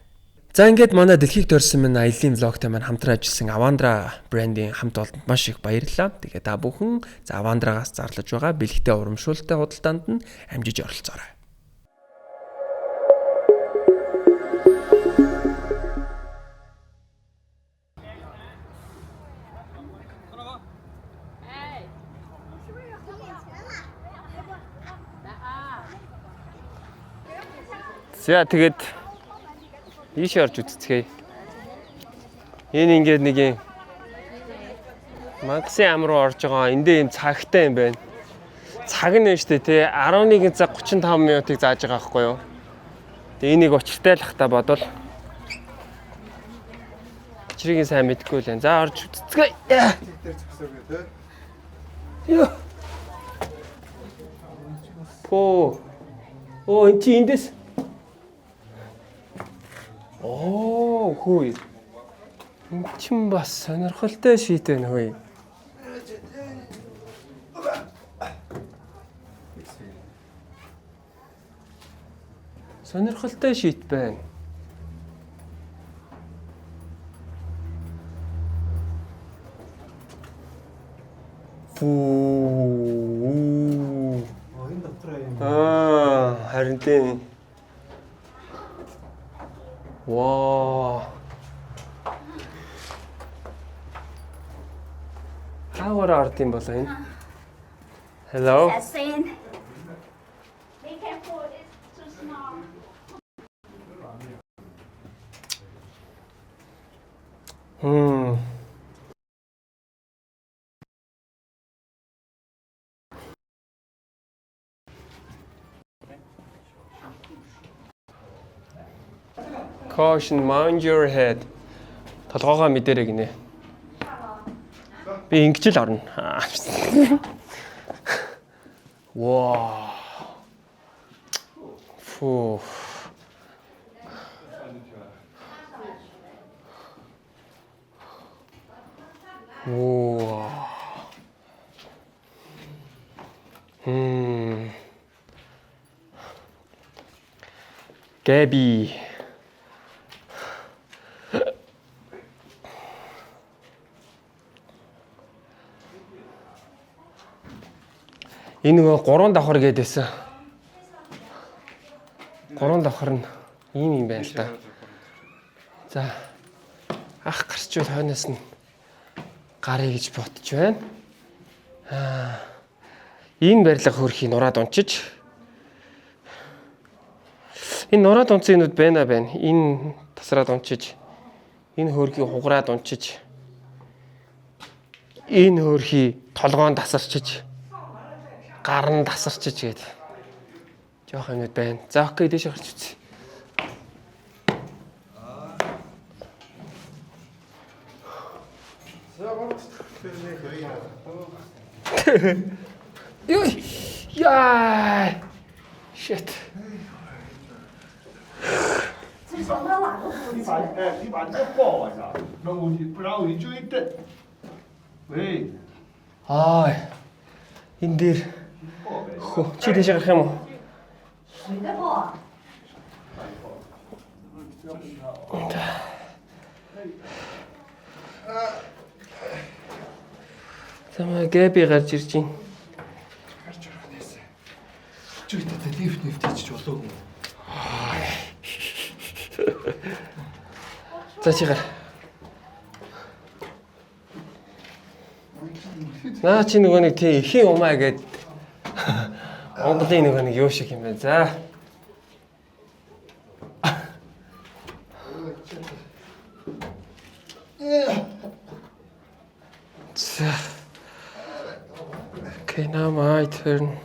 Ингээд манай дэлхийг тойрсон минь аяллаа влогтой маань хамтран ажилласан Avandra брендийн хамт олонд маш их баярлалаа. Тэгээд та бүхэн Avandraгаас зарлаж байгаа бэлэгтэй урамшуулалттай худалдаанд нь амжиж оролцоорой. За тэгээд ийш орж үзцгээе. Энэ ингээд нэг юм Макси ам руу орж байгаа. Эндээ юм цагтай юм байна. Цаг нь штэ тий 11 цаг 35 минутыг зааж байгаа байхгүй юу? Тэгээ энийг учиртайлах та бодвол чирийг сайн мэдгүй л энэ. За орж үзцгээе. Йоо. Эн чи эндээс хөөе. Энд чинь бас сонирхолтой шийт байна хөөе. Сонирхолтой шийт байна. Энэ дотор юм. Харин тийм. Wow. Хавар арт юм болоо энэ. Hello. Be careful, it's too small. Caution, mind your head. Толгоогоо мэдэрэй гинэ. Би ингэж л орно. Wow. Фу. Wow. Gabby. Энэ нөгөө 3 давхар гэдээсэн. 3 давхар нь ийм юм байна л да. За. Ах гарчвал хойноос нь гарыг гэж бодож байна. Энэ барилга хөрхийг нураад унчиж. Энэ нураад унцсан юмуд байна. Энэ тасраад унчиж. Энэ хөрхийг хугараад унчиж. Энэ хөрхийг толгоонд тасарчиж. Гарн тасарчиж гээд. Жоох юмуд байна. За окей дэше гарч үзье. Яа. Shit.你把这个抱完上，那我不然我就一蹬。喂， Аа. Энэ дээр чи тийш гарах юм уу? Тамаа Гэби гарч ирж байна. гарч байгаа нээсэ. Чи гэдэг лифт нефтэж болоогүй. За чи гар. Наа чи нөгөө нэг тий ихийн умаа гээд Монголын нөгөө нэг юу шиг юм бэ? За. За. Okay, now my turn.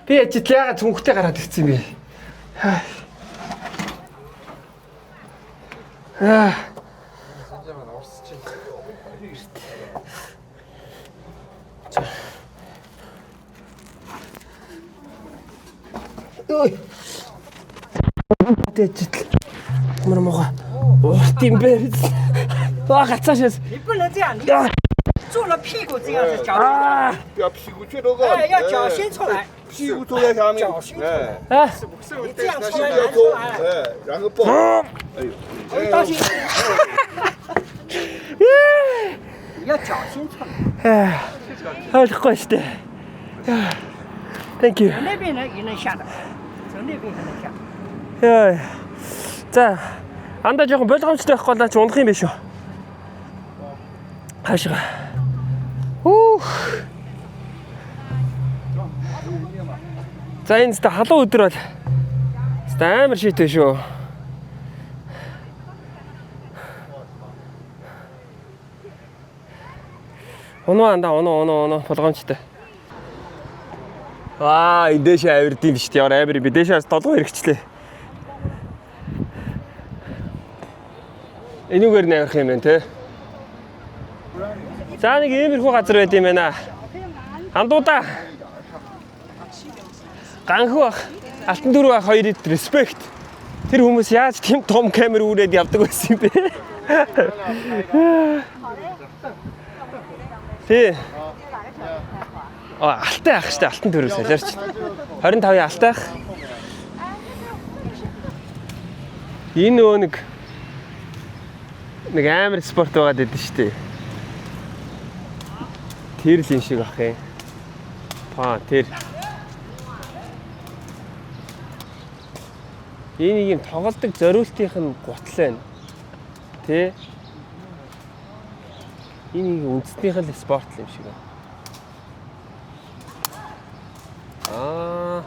Би ажил яагаад цүнхтэй гараад ирсэн юм бэ? Ой. Тэжил. Мөр мога. Урт юм бэ? гацаашээс. 你不能这样，你坐了屁股这样子，脚不要屁股去那个，哎，要脚先出来，屁股坐在下面，脚先出来，哎，你这样出来要难出来了，哎，然后抱，哎呦，哎，当心，你要脚先出来， ойлгохгүй шүү дээ. Thank you. 那边人也能下的，从那边还能下。 Яа. За, андаа жоохон болгоомжтой байхгүй л чи унах юм биш үү? Хаашаа. Үх. За энэ та халуун өдөр бол амар шийтэй шүү. Унаа андаа унаа болгоомжтой. Аа, энэ дэше авирдсан биш үү? Ямар авир би дэшээс толгой хэрэгчлээ. Энүүгээр нэрх юм байна те. За нэг иймэрхүү газар байд юм байна. Андуудаа. Ганхуу ах, алтан дөрөв ах хоёрыг респект. Тэр хүмүүс яаж тийм том камер үрээд явдаг байсан юм бэ? Тий. Алтай ах штэ, алтан дөрөв солиорч. 25-ийн алтай ах. Энэ нөгөө нэг амар спорт байгаад байдаг шүү дээ. Тэр л юм шиг ах юм. Паа тэр. Энэ юм тоглолтог зориултынх нь гутал байна. Тэ? Энэ үндснийх л спорт юм шиг байна. Аа.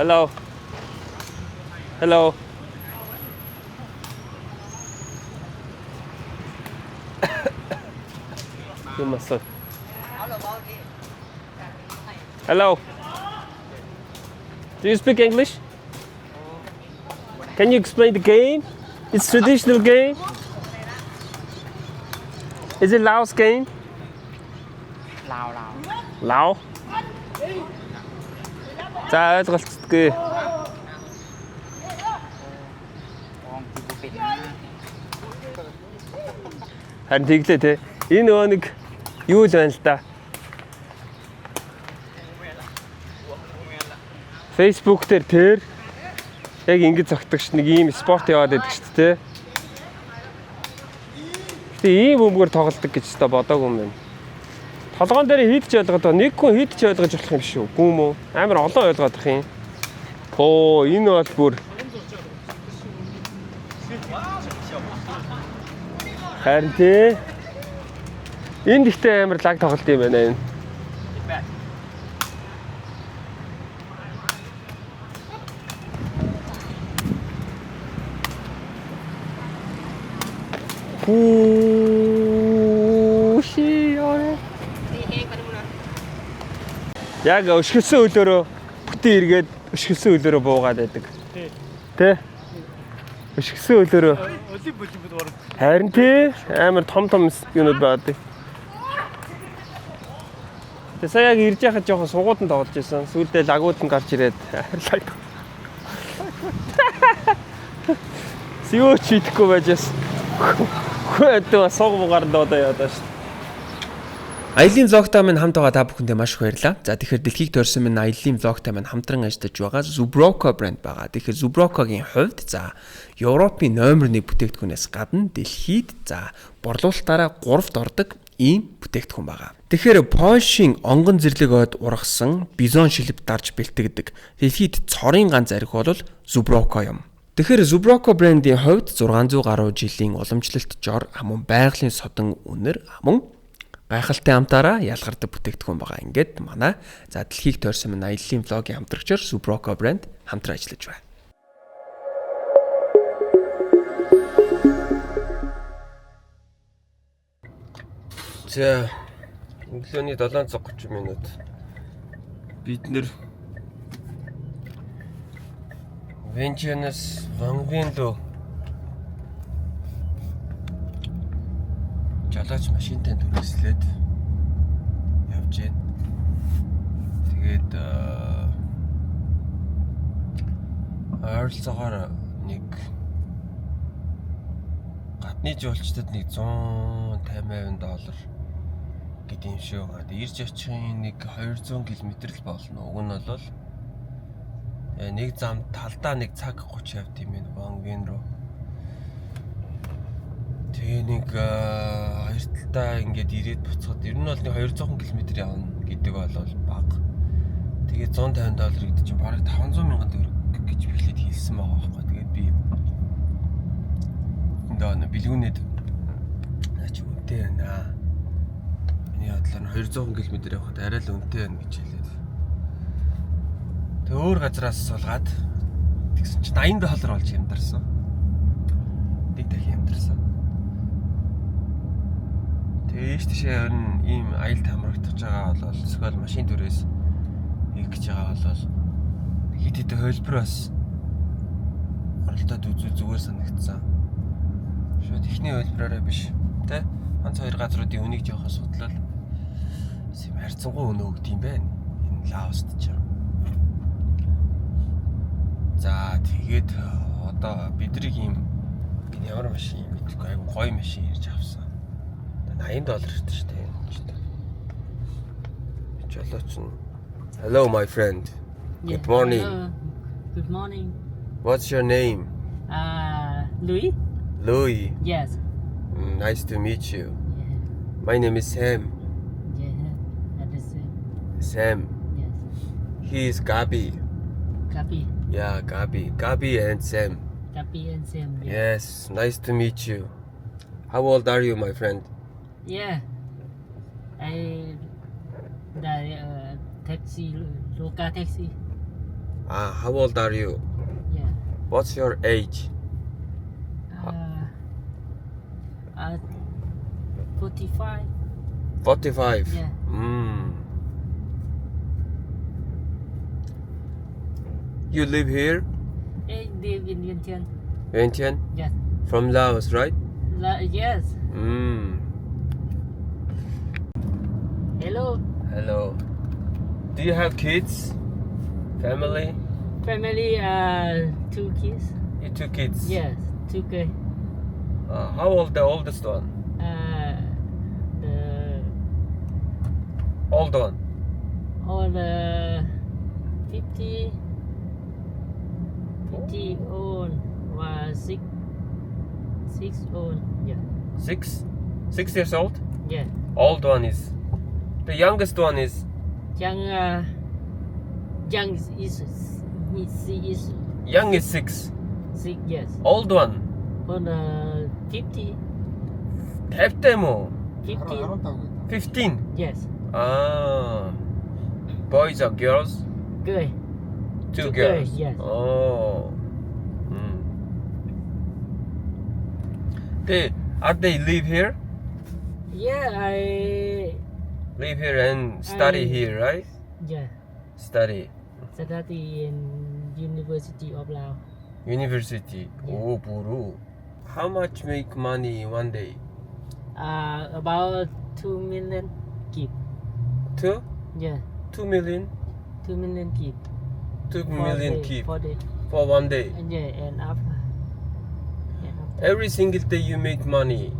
Hello. Hello. You must. Hello. Do you speak English? Can you explain the game? It's traditional game. Is it Laos game? Lao. За ойлголцдгүй. Харин тэглээ те. Энэ нөгөө нэг юу л байна л да. Facebook дээр тэр яг ингэж зогтогч нэг ийм спорт яваад байдаг шүү дээ. Гэтэ ийм өмгөр тоглолдог гэж та бодоогүй юм байна. Толгоон дээр хийдэж ойлгоод нэг хүн хийдэж ойлгож болох юм шүү. Гүм үү? Амар олон ойлгоод ах юм. Оо, энэ бол бүр Харин тий. Энд ихтэй амар лаг тоглолт юм байна энэ. Яг өшгөлсөн хөлөөрөө бүтэн эргээд өшгөлсөн хөлөөрөө буугаад байдаг. Тэ? Өшгөлсөн хөлөөрөө. Харин тий амар том юунууд байдаг. Тэ сая яг ирж яхад жоохон сугууд нь тоглож байсан. Сүүлдээ лагууд нь гарч ирээд лаг. Сиоч идэхгүй байжээс. Хөөдөө суугаар дуудаа ядаа шүү. Аялын влогтай минь хамт байгаа та бүхэндээ маш их баярлалаа. За тэгэхээр дэлхийг төрсөн минь аялын влогтай минь хамтран ажиллаж байгаа Zubrowco брэнд байгаа. Тэгэхээр Zubrowco-гийн хувьд за Европын номер 1 бүтээгдэхүүнээс гадна дэлхийд за борлуулалтаараа 3-т ордог ийм бүтээгдэхүүн байгаа. Тэгэхээр Польшийн онгон зэрлэг ойд ургасан бизон шилб дарж бэлтгэдэг дэлхийд цорын ганц арх бол Zubrowco юм. Тэгэхээр Zubrowco брендийн хувьд 600 гаруй жилийн уламжлалт жор амун байгалийн содон үнэр амун гайхалтай амтаараа ялгардаг бүтээгдэхүүн байгаа. Ингээд манай за дэлхийг тойрсон минь аяллаа влогийн хамтрагчаар Zubrowco брэнд хамтран ажиллаж байна. За өглөөний 7:30 минут бид нэр Венчанас Вангвендо жолооч машинтай түрээслээд явж байна. Тэгээд ойролцоогоор нэг гадны жуулчдад нэг $150 гэдэг юм шиг байгаа. Ирж очихын нэг 200 км л болно. Уг нь бол нэг зам талдаа нэг цаг 30 явд юм байна. Вангвен руу. Тэгээ нэг хоёр талдаа ингээд ирээд буцаад ер нь бол нэг 200 км явна гэдэг бол бага. Тэгээ $150 гэдэг чинь бараг $500,000 гэж билет хийлсэн байгаа байхгүй. Тэгээд би энэ бэлгүүнэд наач үнэтэй байна. Миний бодлоор 200 км явахад арай л үнэтэй байна гэж хэлээд. Тэгээ өөр газраас суулгаад тэгсэн чинь $80 болж ямдарсан. Нэг дахин ямдарсан. Тэгээ тийшээ ер нь ийм аялалд хамрагдаж байгаа бол эсвэл машин дүрээс хийх гэж байгаа бол хэд хэдэн хөлбөр бас оролдоод үзүүл зүгээр санагдсан. Шууд ихний хөлбөрөөрөө биш тэ ганц хоёр газруудын үнийг жоохоо судлал юм харьцангуй өнөө өгд юм байна. Энэ Лаост ч. За тэгээд одоо бидрийг ийм ямар машин мэдгүй айгу гоё машин ирж авсан. $80 шүү дээ. Жолооч нь. Hello my friend. Good morning. Hello. Good morning. What's your name? Louis? Louis. Yes. Nice to meet you. Yeah. My name is Sam. Yeah. That is it. Sam. Yes. He is Gabi. Gabi. Yeah, Gabi. Gabi and Sam. Gabi and Sam. Yeah. Yes, nice to meet you. How old are you, my friend? Yeah. Taxi, local taxi. How old are you? Yeah. What's your age? 45. 45. Yeah. You live here? I live in Vientiane. Vientiane? Yes. From Laos, right? Yes. Hello. Hello. Do you have kids? Family? Family, 2 kids. You 2 kids? Yes, 2 kids. How old the oldest one? The Old one? all 50 old was 6 old. Yeah. 6 years old? Yeah. Old one is. The youngest one is. Young is Young is 6. 6. Yes. Old one. On 50. 50 юм уу? 50. 15 гэдэг. 15. Yes. Boys or girls? Girl. Two Two girls. girls, yes. Oh. They live here? Yeah, I Live here and study here, right? Study. study in University of Laos. University. Yeah. Oh, buru. How much make money one day? About 2 million kip. 2? Yeah, 2 million? 2 million kip. 2 million keep For day. for one day. And yeah, and after. Yeah, after. Every single day you make money.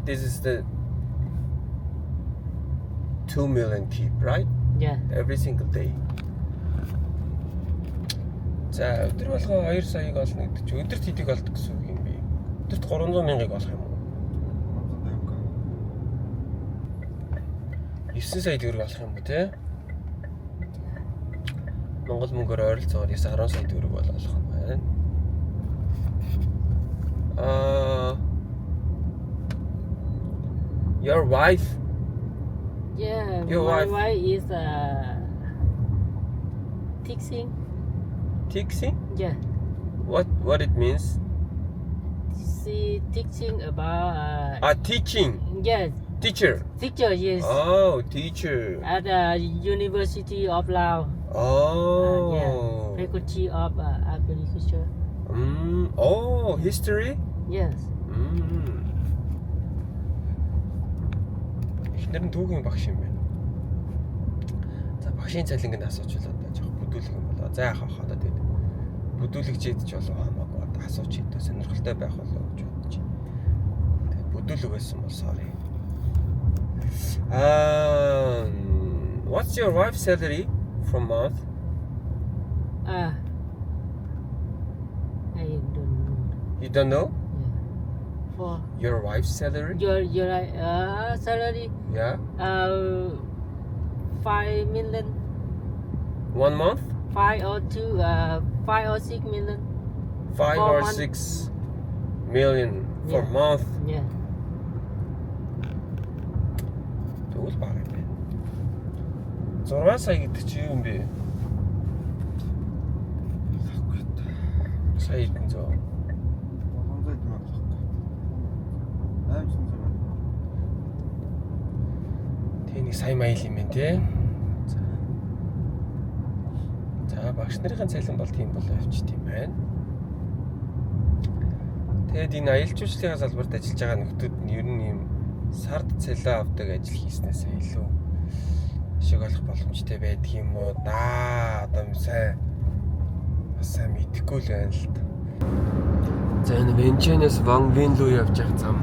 This is the 2 million keep, right? Yeah. Every single day. За өдөр болгоо 2 саяг олно гэдэг чи өдөрт хэдийг олдог гэсэн үг юм бэ? Өдөрт 300 мянгаыг олох юм уу? 9 сая төгрөг олох юм уу те? Монгол мөнгөөр ойролцоогоор 10 сая төгрөг бол олох юм байна. Your wife? Yeah, Your my wife- wife is teaching. Teaching? Yeah, What it means? she teaching about. Teaching. Yes, Teacher. teacher. Yes, Oh, teacher. at the University of Laos. Oh. Yeah, Faculty of Agriculture. Oh, history? Yes. Эхнэр нь түүхийн багш юм байна. За багшийн цалинг нь асуучвал одоо жоох бүдүүлэх юм болоо. За яах вэ одоо тэгээд бүдүүлэгч ядч болов хамаагүй одоо асууч идэ сонирхолтой байх болоо гэж бодож. Тэгээд бүдүүлэг байсан бол sorry. What's your wife's salary from month? I don't know. You don't know Yeah. For your wife's salary? your salary, Yeah. 5 million, 1 month? 5 or 6 million. 5 For or month. 6 million for Yeah. month. Yeah. Тэгвэл бага юм байна. 6 сая гэдэг чи юу юм бэ? Сая хэдэн зөө? 300 мянга болохгүй. 800 мянга. Тэ нэг сая майл юм байна те. За багш нарын цалин бол тийм болоо явчих тийм байна. Тэгэд энэ аялал жуулчлалын салбарт ажиллаж байгаа нөхдүүд нь ер нь юм сард цалин авдаг ажил хийснээсээ илүү шиг олох боломжтой байдаг юм уу да. Одоо бас сайн мэдэхгүй л байна л да. За энэ Венчэнээс Вангвин руу явж явах зам.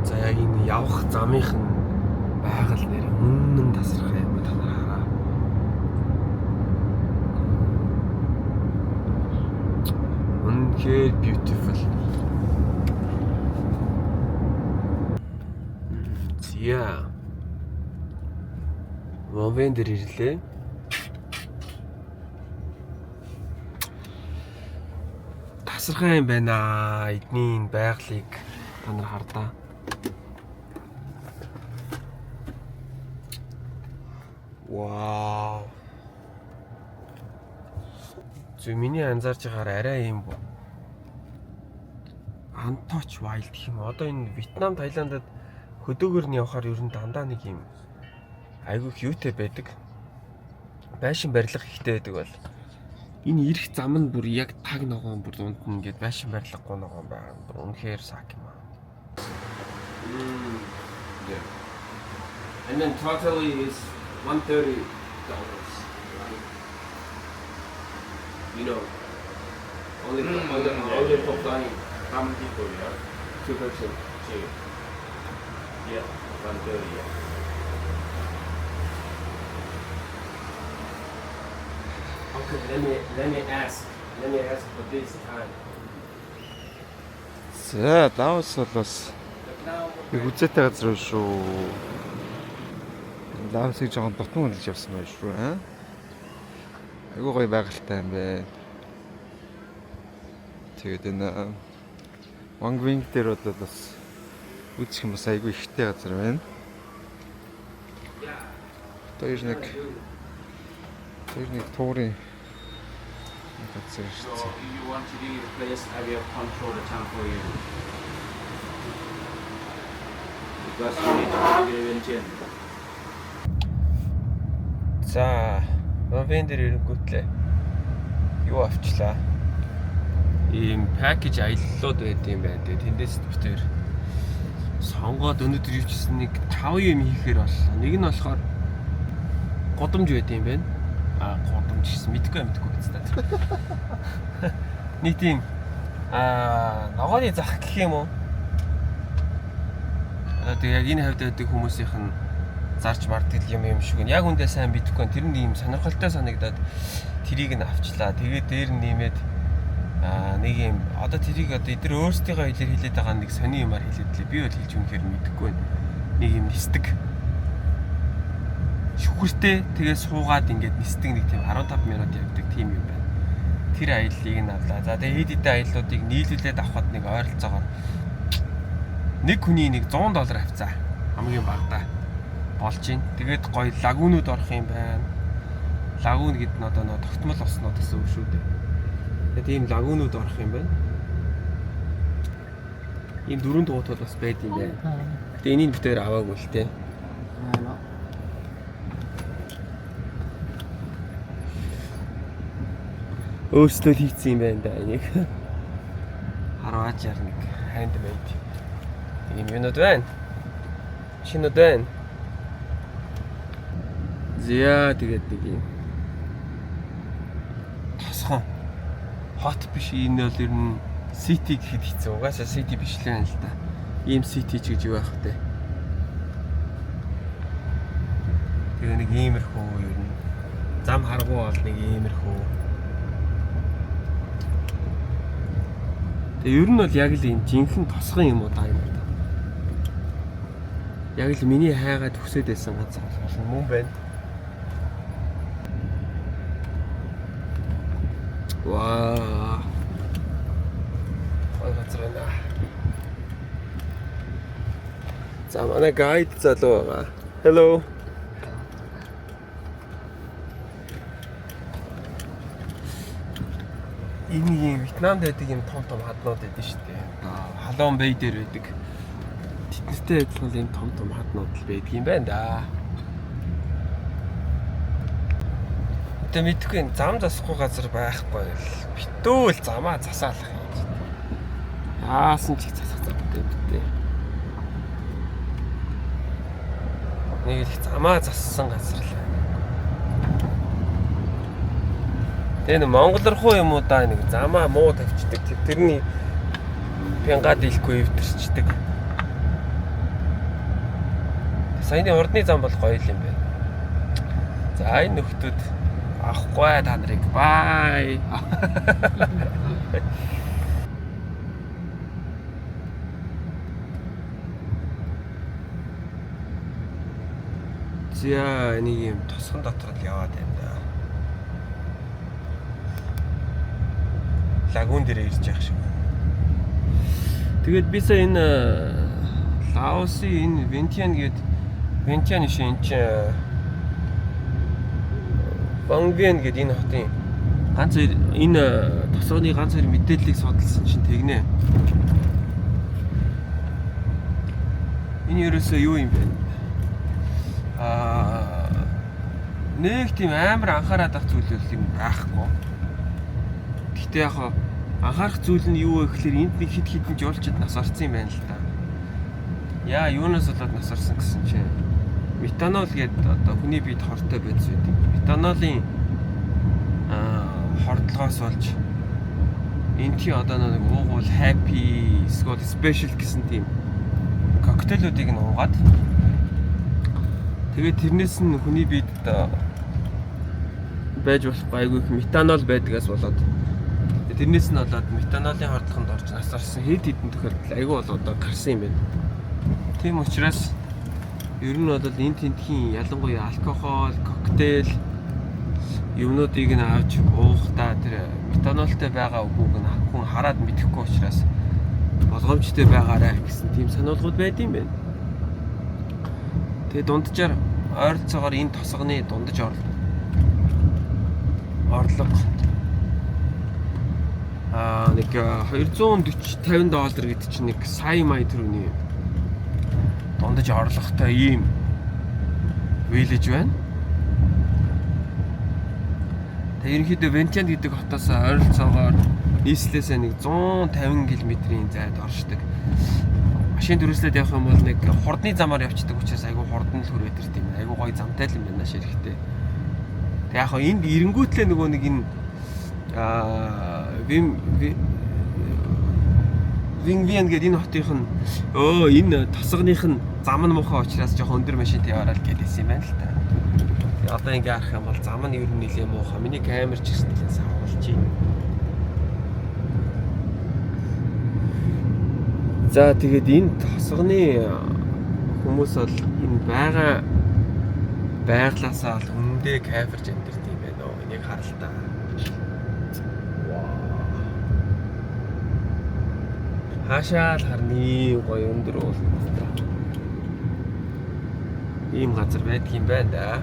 За яг энэ явах замынх нь байгаль нэр үнэн тасархай юм та нар хараа. Үнэхээр beautiful. Зя. Вангвин дээр ирлээ. Тасархай юм байна. Эдний энэ байгалыг та нар хардаа. Вау. Зөв миний анзаарч байгаагаар арай юм untouched wild гэх юм. Одоо энэ Вьетнам, Таиландд хөдөөгөр нь явахаар ер нь дандаа нэг юм айгүй cute байдаг. Байшин барилга ихтэй байдаг бол энэ ирэх зам нь бүр яг таг ногоон бүр дунд нь ингээд байшин барилгагүй ногоон байгаа. Бүр үнэхээр сак юм аа. Yeah. And then totally is $130. Right? You know, only for flying. How many people you have? 2 person. Two. Yeah, 130, yeah. Okay, let me ask for this time. За, Лаос бол бас их үзээтэй газар шүү. Лаосыг жоохон дутмаг хэлж явсан байх шүү, аа. Айгуу гоё байгальтай юм бэ. Тэгээд энэ Wangwing дээр бол бас үзэх юм бас айгүй ихтэй газар байна. Тэр нэг туурын газар шүү дээ. You want to be the place I will control the time for you. Because you need to be very За, Wangwing дээр ирэнгүүтлээ. Юу авчлаа? Ийм пакэж аяллууд байд юм байна. Тэгээд тэндээс битээр сонгоод өнөдөр юу ч гэсэн нэг 5 юм хийхээр боллоо. Нэг нь болохоор годомж байд юм байна. Годомж гэсэн мэдгүй хэвчээ та. Нэг тийм ногооны зах гэх юм уу? Тэгээд яг энэ хавьд байдаг хүмүүсийнх нь зарж марддаг юм шиг нь яг үндэ сайн бидэхгүй. Тэр нь ийм сонирхолтой санагдаад тэрийг нь авчлаа. Тэгээд дээр нь нэмээд нэг юм одоо тэрийг одоо эдгээр өөрсдийнхөө хэлээр хэлээд байгаа нэг сони юмар хэлээд лээ. Би бол хэлж үнэхээр мэдэхгүй байна. Нэг юм нисдэг. Шүхэртэй тэгээ суугаад ингээд нисдэг нэг тийм 15 минут явдаг тийм юм байна. Тэр аяллыг нь авлаа. За тэгээ хэд хэдэн аяллуудыг нийлүүлээд авахад нэг ойролцоогоор нэг хүний нэг $100 авцаа. Хамгийн багадаа болж байна. Тэгээд гоё лагунууд орох юм байна. Лагун гэдэг нь одоо нөө тогтмол осноо гэсэн үг шүү дээ. Тэгээд ийм лагунууд орох юм байна. Ийм дөрөв дугуйт бол бас байд юм байна. Гэтэ энийг битээр аваагүй л те. Өөрсдөө хийцсэн юм байна да энийг. 1061 handmade. Ийм юмнууд байна. Шинүүд байна. Зя тэгээд нэг юм. Тосхон. Hot биш энэ бол ер нь city гэхэд хэцүү. Угаасаа city биш л байна л да. Ийм city ч гэж юу байх вэ? Тэгээ нэг иймэрхүү ер нь зам харгуу бол нэг иймэрхүү. Тэгээ ер нь бол яг л ийм жинхэнэ тосхон юм уу даа юм да. Яг л миний хайгаад хүсэж байсан газар бол мөн байна. Ваа. Ой газар байна. За манай гайд залуу байгаа. Hello. Энэ юм Вьетнамд байдаг юм том хаднууд байдаг шүү дээ. Халуун бэй дээр байдаг. Тэднэртэй адилхан юм том хаднууд л байдаг юм байна да. Тэ мэдгүй энэ зам засахгүй газар байхгүй л битүүл замаа засаалах юм. Яасан ч их засах замтай дээ. Нэг их замаа зассан газар л. Энэ Монгол руу юм уу да нэг замаа муу тавьчихдаг. Тэрний пянгаад ийлэхгүй өвдөрчдөг. Саяны урдны зам бол гоё юм байна. За энэ нөхдүүд авахгүй та нарыг бай. Зя нэг юм тосгон дотор л яваад байна да. Лагун дээр ирж явах шиг. Тэгээд би сая энэ Лаосын энэ Vientiane гэдэг Vientiane шин энэ Wangwing гэдэг энэ хотын ганц энэ тосгоны ганц хоёр мэдээллийг судалсан чинь тэгнэ. Энэ ерөөсөө юу юм бэ? Нэг тийм амар анхаарал авах зүйл юм байхгүй. Гэтэ яг анхаарах зүйл нь юу вэ гэхээр энд нэг хид хідэн жуулчид нас орсон юм байна л да. Яа, юунаас болоод нас орсон гэсэн чинь метанол гэдэг одоо хүний биед хортой байж байдаг. Метанолын хордлогоос болж энти одоо нэг уугуул happy, эсвэл special гэсэн тийм коктейлүүдийг нь уугаад тэгээд тэрнээс нь хүний биед байж болох айгүй их метанол байдгаас болоод тэрнээс нь болоод метанолын хордлогонд орж нас орсон хэд хэдэн тохиолдол айгүй болоод гарсан юм байна. Тийм учраас ер нь бол энэ тентхийн ялангуяа алкогол, коктейл юмнуудыг нь авч уухдаа тэр метанолтой байгаа үгүйг нь хүн хараад мэдэхгүй учраас болгоомжтой байгаарай гэсэн тийм сануулгууд байд юм байна. Тэгээ дунджаар ойролцоогоор энэ тосгоны дундаж орлого нэг $240-50 гэдэг чинь нэг сая мая төгрөгийн дундаж орлоготой ийм виллэж байна. Тэгээ ерөнхийдөө Вентианд гэдэг хотоос ойролцоогоор нийслэлээс нэг 150 км-ийн зайд оршдог. Машин дөрөслөд явах юм бол нэг хурдны замаар явцдаг учраас айгүй хурдан л хүрээд ирт юм. Айгүй гоё замтай л юм байна шээ хэрэгтэй. Тэг яг хоо энд эренгүүтлээ нөгөө нэг энэ Вингвиан гэдэг энэ хотынх нь энэ тосгоных нь зам нь муухай учраас жоохон өндөр машинтай яваарай л гэлээсэн юм байна л та. Тэгээ одоо ингээ харах юм бол зам нь ер нь нэлээ муухай. Миний камер ч гэсэн нэлээ савуулж байна. За тэгээд энэ тосгоны хүмүүс бол энэ байглаасаа л үнэндээ кайфарж амьдэрт юм байна оо. Энийг харалтаа. Хашаал харны гоё өндөр уултай. Ийм газар байдаг юм байна да.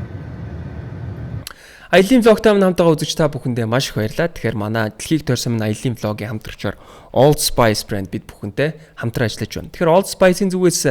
Аялын влогтой хамтдаа үзэж та бүхэндээ маш их баярлалаа. Тэгэхээр манай дэлхийг тойрсон минь аялын влогийн хамтрагчаар Old Spice брэнд бид бүхэнтэй хамтран ажиллаж байна. Тэгэхээр Old Spice-ийн зүгээс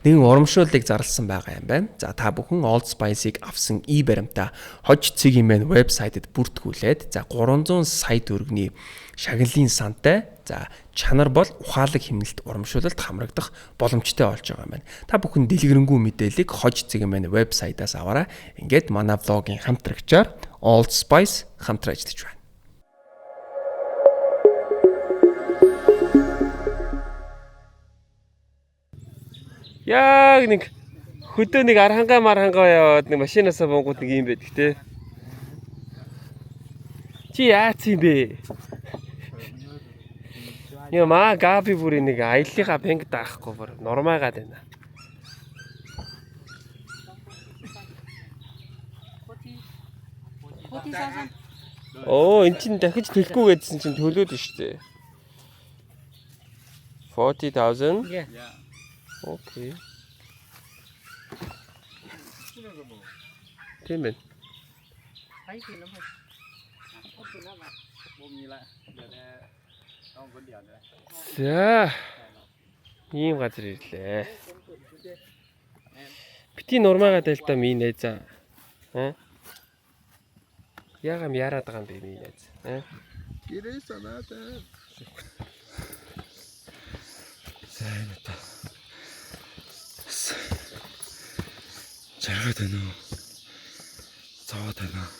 нэгэн урамшууллыг зарласан байгаа юм байна. За та бүхэн Old Spice-ыг авсан баримтаа хож цэгийн мэн вебсайтэд бүртгүүлээд за 300 сая төгрөгийн шагналын сантай за чанар бол ухаалаг хэмнэлт урамшуулалт хамрагдах боломжтой болж байгаа юм байна. Та бүхэн дэлгэрэнгүй мэдээллийг хож цэгийн мэн вебсайтаас аваарай. Ингээд манай влогийн хамтрагчаар Old Spice хамтран ажиллаж байна. Яг нэг хөдөө нэг мархангаа яваад нэг машинаасаа бонгууд нэг юм байдаг те. Чи яац юм бэ? Яма габи бүрийн нэг аяллахаа пинг даахгүй бүр нормаагаад байна. Эн чинь дахиж төлөхгүй гэдсэн чинь төлөөд нь шүү дээ. 40,000. Yeah. Окей. Тийм байна. За. Ийм газар ирлээ. Бити нормаага дэлта минь найзаа. Яагам яраад байгаа юм бэ минь найз. Гэрээ санаатай. сайн уу та. Жаргаад байна уу? Цаваад байна уу?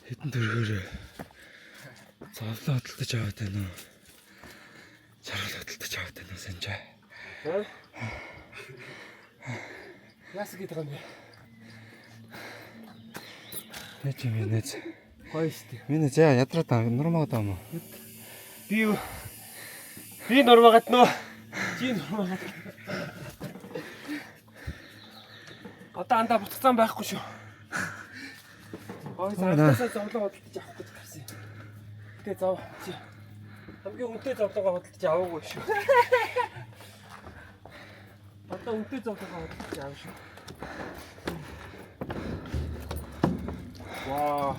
Хэдэн төгрөгөөр цавлаа хөдөлтөж аваад байна уу? Жаргал хөдөлтөж аваад байна уу санжаа? Яас гэдэг юм бэ? Нэг юм нэ. Гоё штэ. Минь заа ядраа та нормаа даа мó. Би нормаагат нөө. Чи нормаагат. Одоо андаа буцсан байхгүй шүү. Ой заалтасаа зовлоо хөдөлж авах гэж гарсан. Гэтэ зов чи. Хамгийн үнэтэй зовлоогоо хөдөлж аваагүй шүү. Одоо үнэтэй зовлоогоо хөдөлж авах шүү. Вау.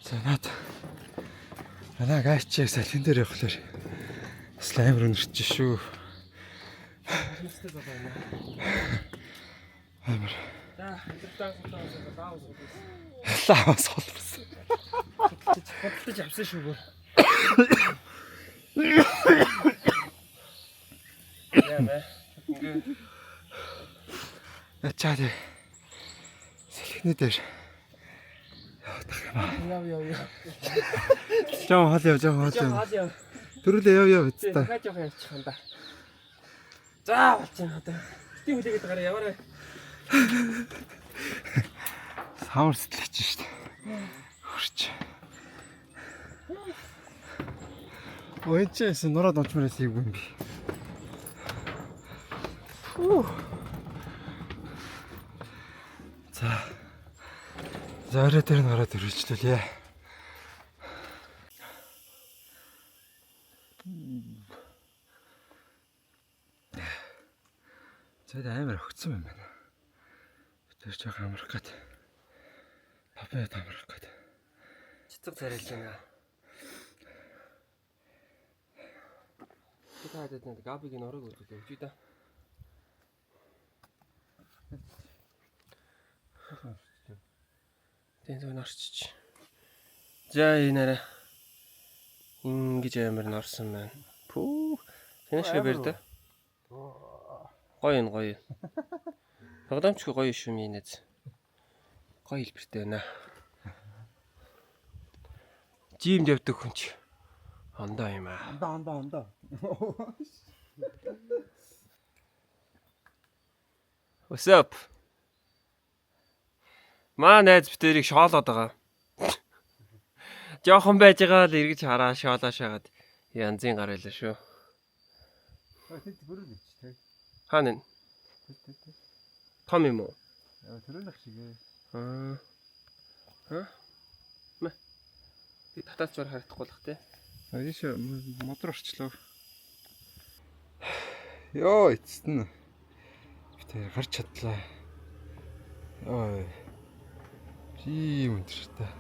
Санаад. Манай гайчиг салхин дээр явахлаар слаймер өнөрч шүү. Амар. Лаавас холбосон. Хөдөлж авсан шүү бүр. Яа. Ачаад салхины дээр яв. Жоо хол яв. Төрөлөө яв Тэ та. дахиад явах явчих юм да. За болчихно одоо. Бити хүлээгээд гараа яваарай. Самар сэтгэлч шүү дээ. Хурч. Ойчээс нураад ончмоорээс юм би. За орой дээр нь гараад өргөжлүүлье. Зэд амар өгцөн юм байна. Тэр ч яг амрах гээд. Папайд амрах гээд. Цэцэг царайлж байна. Тэтэд нэг габигийн орог өгдөг өгч да. Тэнцэн орчиж. За энэ ингэж амар норсон байна. Пүү. Тэнэшгэ бэр дэ. Гоё энэ гоё. Тогтоомчгүй гоё шүү минийз. Гоё хэлбэртэй байна. Жимд явдаг хүн чи. Ондоо юм аа. Ондоо. What's up? Маа найз битэрийг шоолоод байгаа. Жохон байж байгаа л эргэж хараа шоолоо шагаад янзын гар байлаа шүү. Тэд бүрэлж тэ. Хаана нэ? Том юм уу? Төрөлх шигээ. Мэ. Би татаач зур харагдахгүй л хэ. Аяш мотор орчлоо. Йоо эцэн. Тэр гарч чадлаа. Ой. Тийм өнтертэй.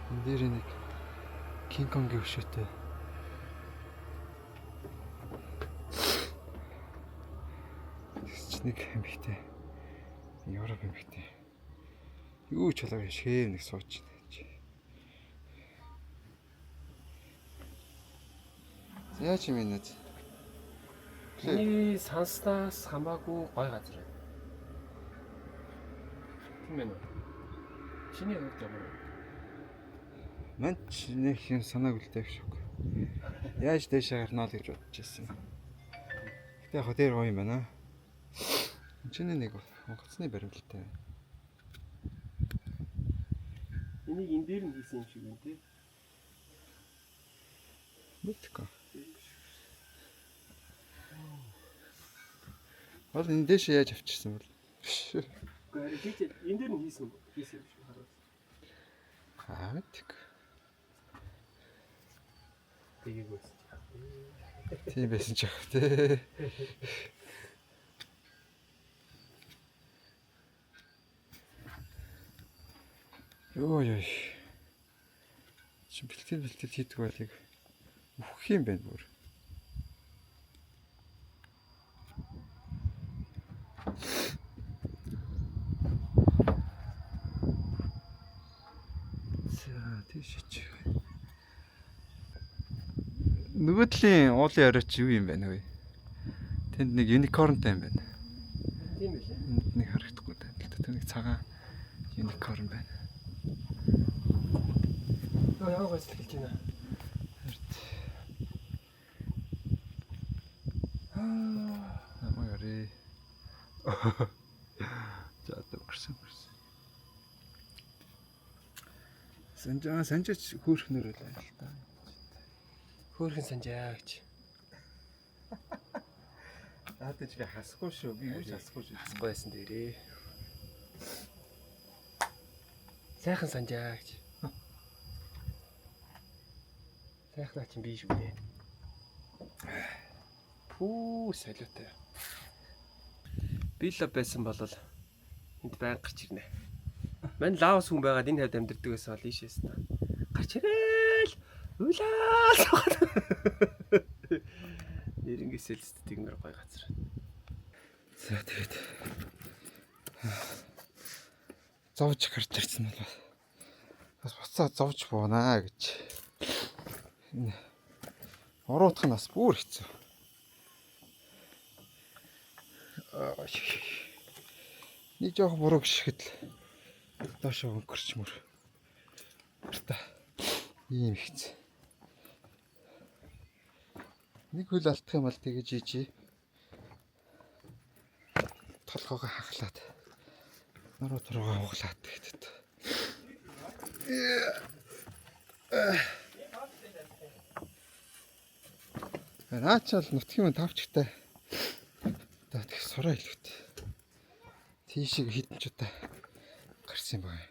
Энд дээр нэг King Kong-ийн өшөөтэй. Нэг эмхтэй. Европ эмхтэй. Юу ч болоо шээв нэг сууч нэ. Яач юм энэ? Миний санснаас хамаагүй гой газар байна. Тийм ээ. Чиний хувьд ямар вэ? Манч нэг юм санааг үлдээх шүү. Яаж дэшээ гарнаа л гэж бодож байсан. Гэтэ яг дээр гоё юм байна. Чиний нэг онгоцны баримталтай. Энийг энэ дээр нь хийсэн юм шиг байна тий. Мэдгүй. Бол энэ дэшээ яаж авчирсан бол? Гэхдээ энэ дээр нь хийсэн юм шиг хараад. Мэдгүй. Тэгийг үст. Тийм байсан ч яг тий. Йоо. Чи бэлтгэл хийдэг байлыг өөх юм байна бүр. За тийшээч. Нөгөөдлийн уулын оройч юу юм байна вэ? Тэнд нэг unicornтай юм байна. Тийм ээ. Энд нэг харагдахгүй тань. Тэр нэг цагаан unicorn байна. Яагаад гойс хэлж байна? Намайг за төгсөн. Санжаач хөөрхнөр байлаа л та. Хөөрхөн санжаа гэж. Наадаж би хасахгүй шүү. Би юу ч хасахгүй шүү. Хасахгүй байсан дээрээ. Сайхан санжаа гэж. Сайхнаа чинь биш үү? Пүү солиотой. Би л байсан бол энд байнга гарч ирнэ. Мань лаос хүн байгаад энэ хавьд амьдэрдэг байсан бол ийшээс та. Гарч ирээл. Улаа. Нэрэнгээс л тэгмэр гой газар. За тэгээд зовж гарч ирсэн бол бас буцаад зовж буунаа гэж. Энэ оруутх нь бас бүр хэцүү. Нэг жоох буруу гიშгэд л доошоо өнгөрч мөр. Та ийм хэцүү. Нэг хөл алдах юм бол тэгэж ийжээ. Толгоогоо хахлаад нуруу туруугаа углаад гэдэг. Наачаал нутгийн тавчтай. Тэг сураа хэлвэт. Тийшээ хитэн ч удаа гарсан юм байна.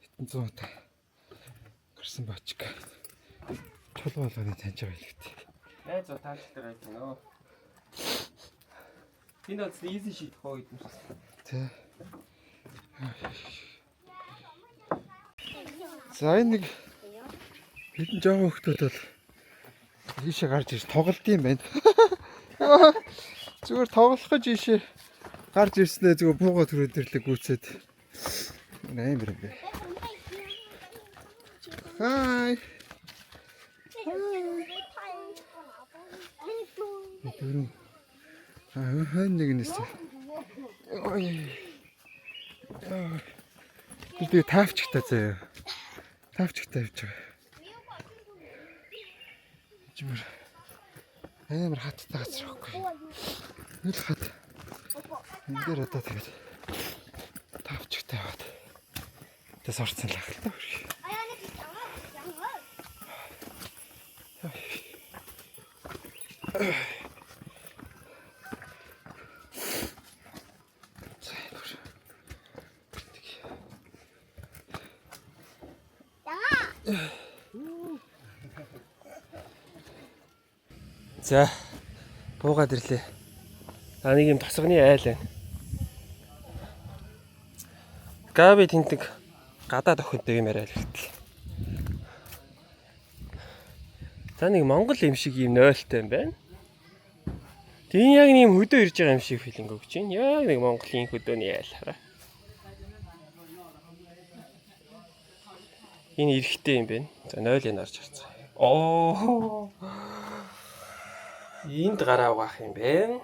Хитэн 100 удаа гарсан баачиг. Чул болгоны таньж байгаа хэлэхтэй. Найз таалтай байж гэнэ. Энэ бол easy sheet хоо гэдэг юм шиг. Тэ. За энэ нэг хэдэн жоохон хүмүүс бол ийшээ гарч ирж тоглолт юм байна. Зүгээр тоглох гэж ийшээ гарч ирснээр зүгээр бууга түрээд ирлээ гүцээд. Амар юм бэ. Хай. Дөрөв. Хэн нэг нэсэ. Ой. Тэгээ таавчтай заяа. Таавчтай явж байгаа. Жимэр. Амар хаттай газар байхгүй. Нэг л хат. Энд дээр одоо тэгээд таавчтай яваад. Тэс орцсон л ахaltaа хүрэх. За буугаад ирлээ. Нэг юм тосгоны айл байна. Габи тэнтэг гадаад охинтой юм яриа л хэлтэл. За нэг Монгол юм шиг юм нойлтой юм байна. Тийм яг нэг хөдөө ирж байгаа юм шиг филинг өгч байна. Яг нэг Монголын хөдөөний айл хараа. Энэ эрэхтэй юм байна. За 0 янаар харцгаа. Оо. Энд гараа угаах юм бэ?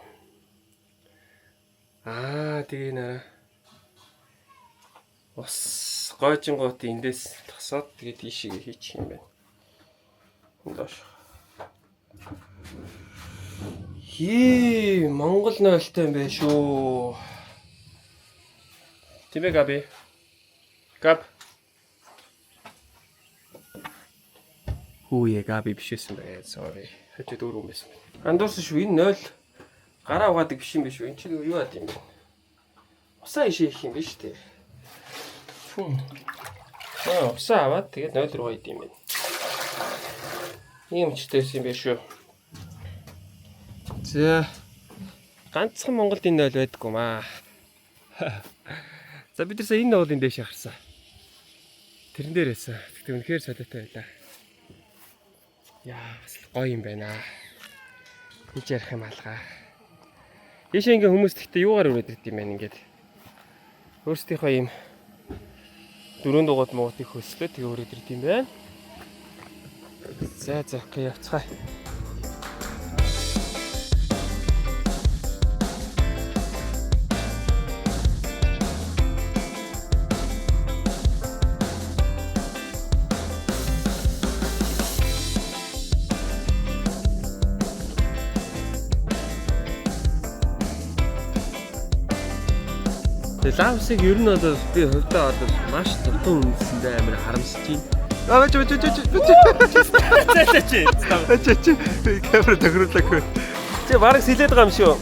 Тэгээ нэ. Ус гойжингууд эндээс тосоод тэгээд тийшээ хийчих юм байна. Доош. Монгол нойлтой юм байна шүү. Тийм ээ Габи. Габ. Хөөе Габи биш байсан бай. Sorry. Хажууд өөр юм байсан. Андуурсан шүү. Энэ 0 гараа угаадаг биш юм биш үү? Энд чинь юу яад юм бэ? Усаа ишээ их юм биш үү? Усаа аваад тэгээд 0 руу идэх юм байна. Ийм ч дэс юм биш үү? За ганцхан Монголд энэ 0 байдаггүй маа. За бид нар энэ уулын дэше харсан. Тэрэн дээрээс тэгтээ үнэхээр солиотой байлаа. Яа, гоё юм байна. Хийж ярих юм алгаа. Ийшээ ингээ хүмүүс тэгтээ юугаар өрөөд ирд юм байна ингээд. Өөрсдийнхөө юм дөрөв дугуйд муутыг хөслөө тэгээ өрөөд ирд юм байна. За окей явцгаа. Лавсыг ер нь одоо би хувьдаа одоо маш тутан үндэсэндээ амар харамсаж байна. Камера тохирлоогүй. Чи бараг сэлээд байгаа юм шүү.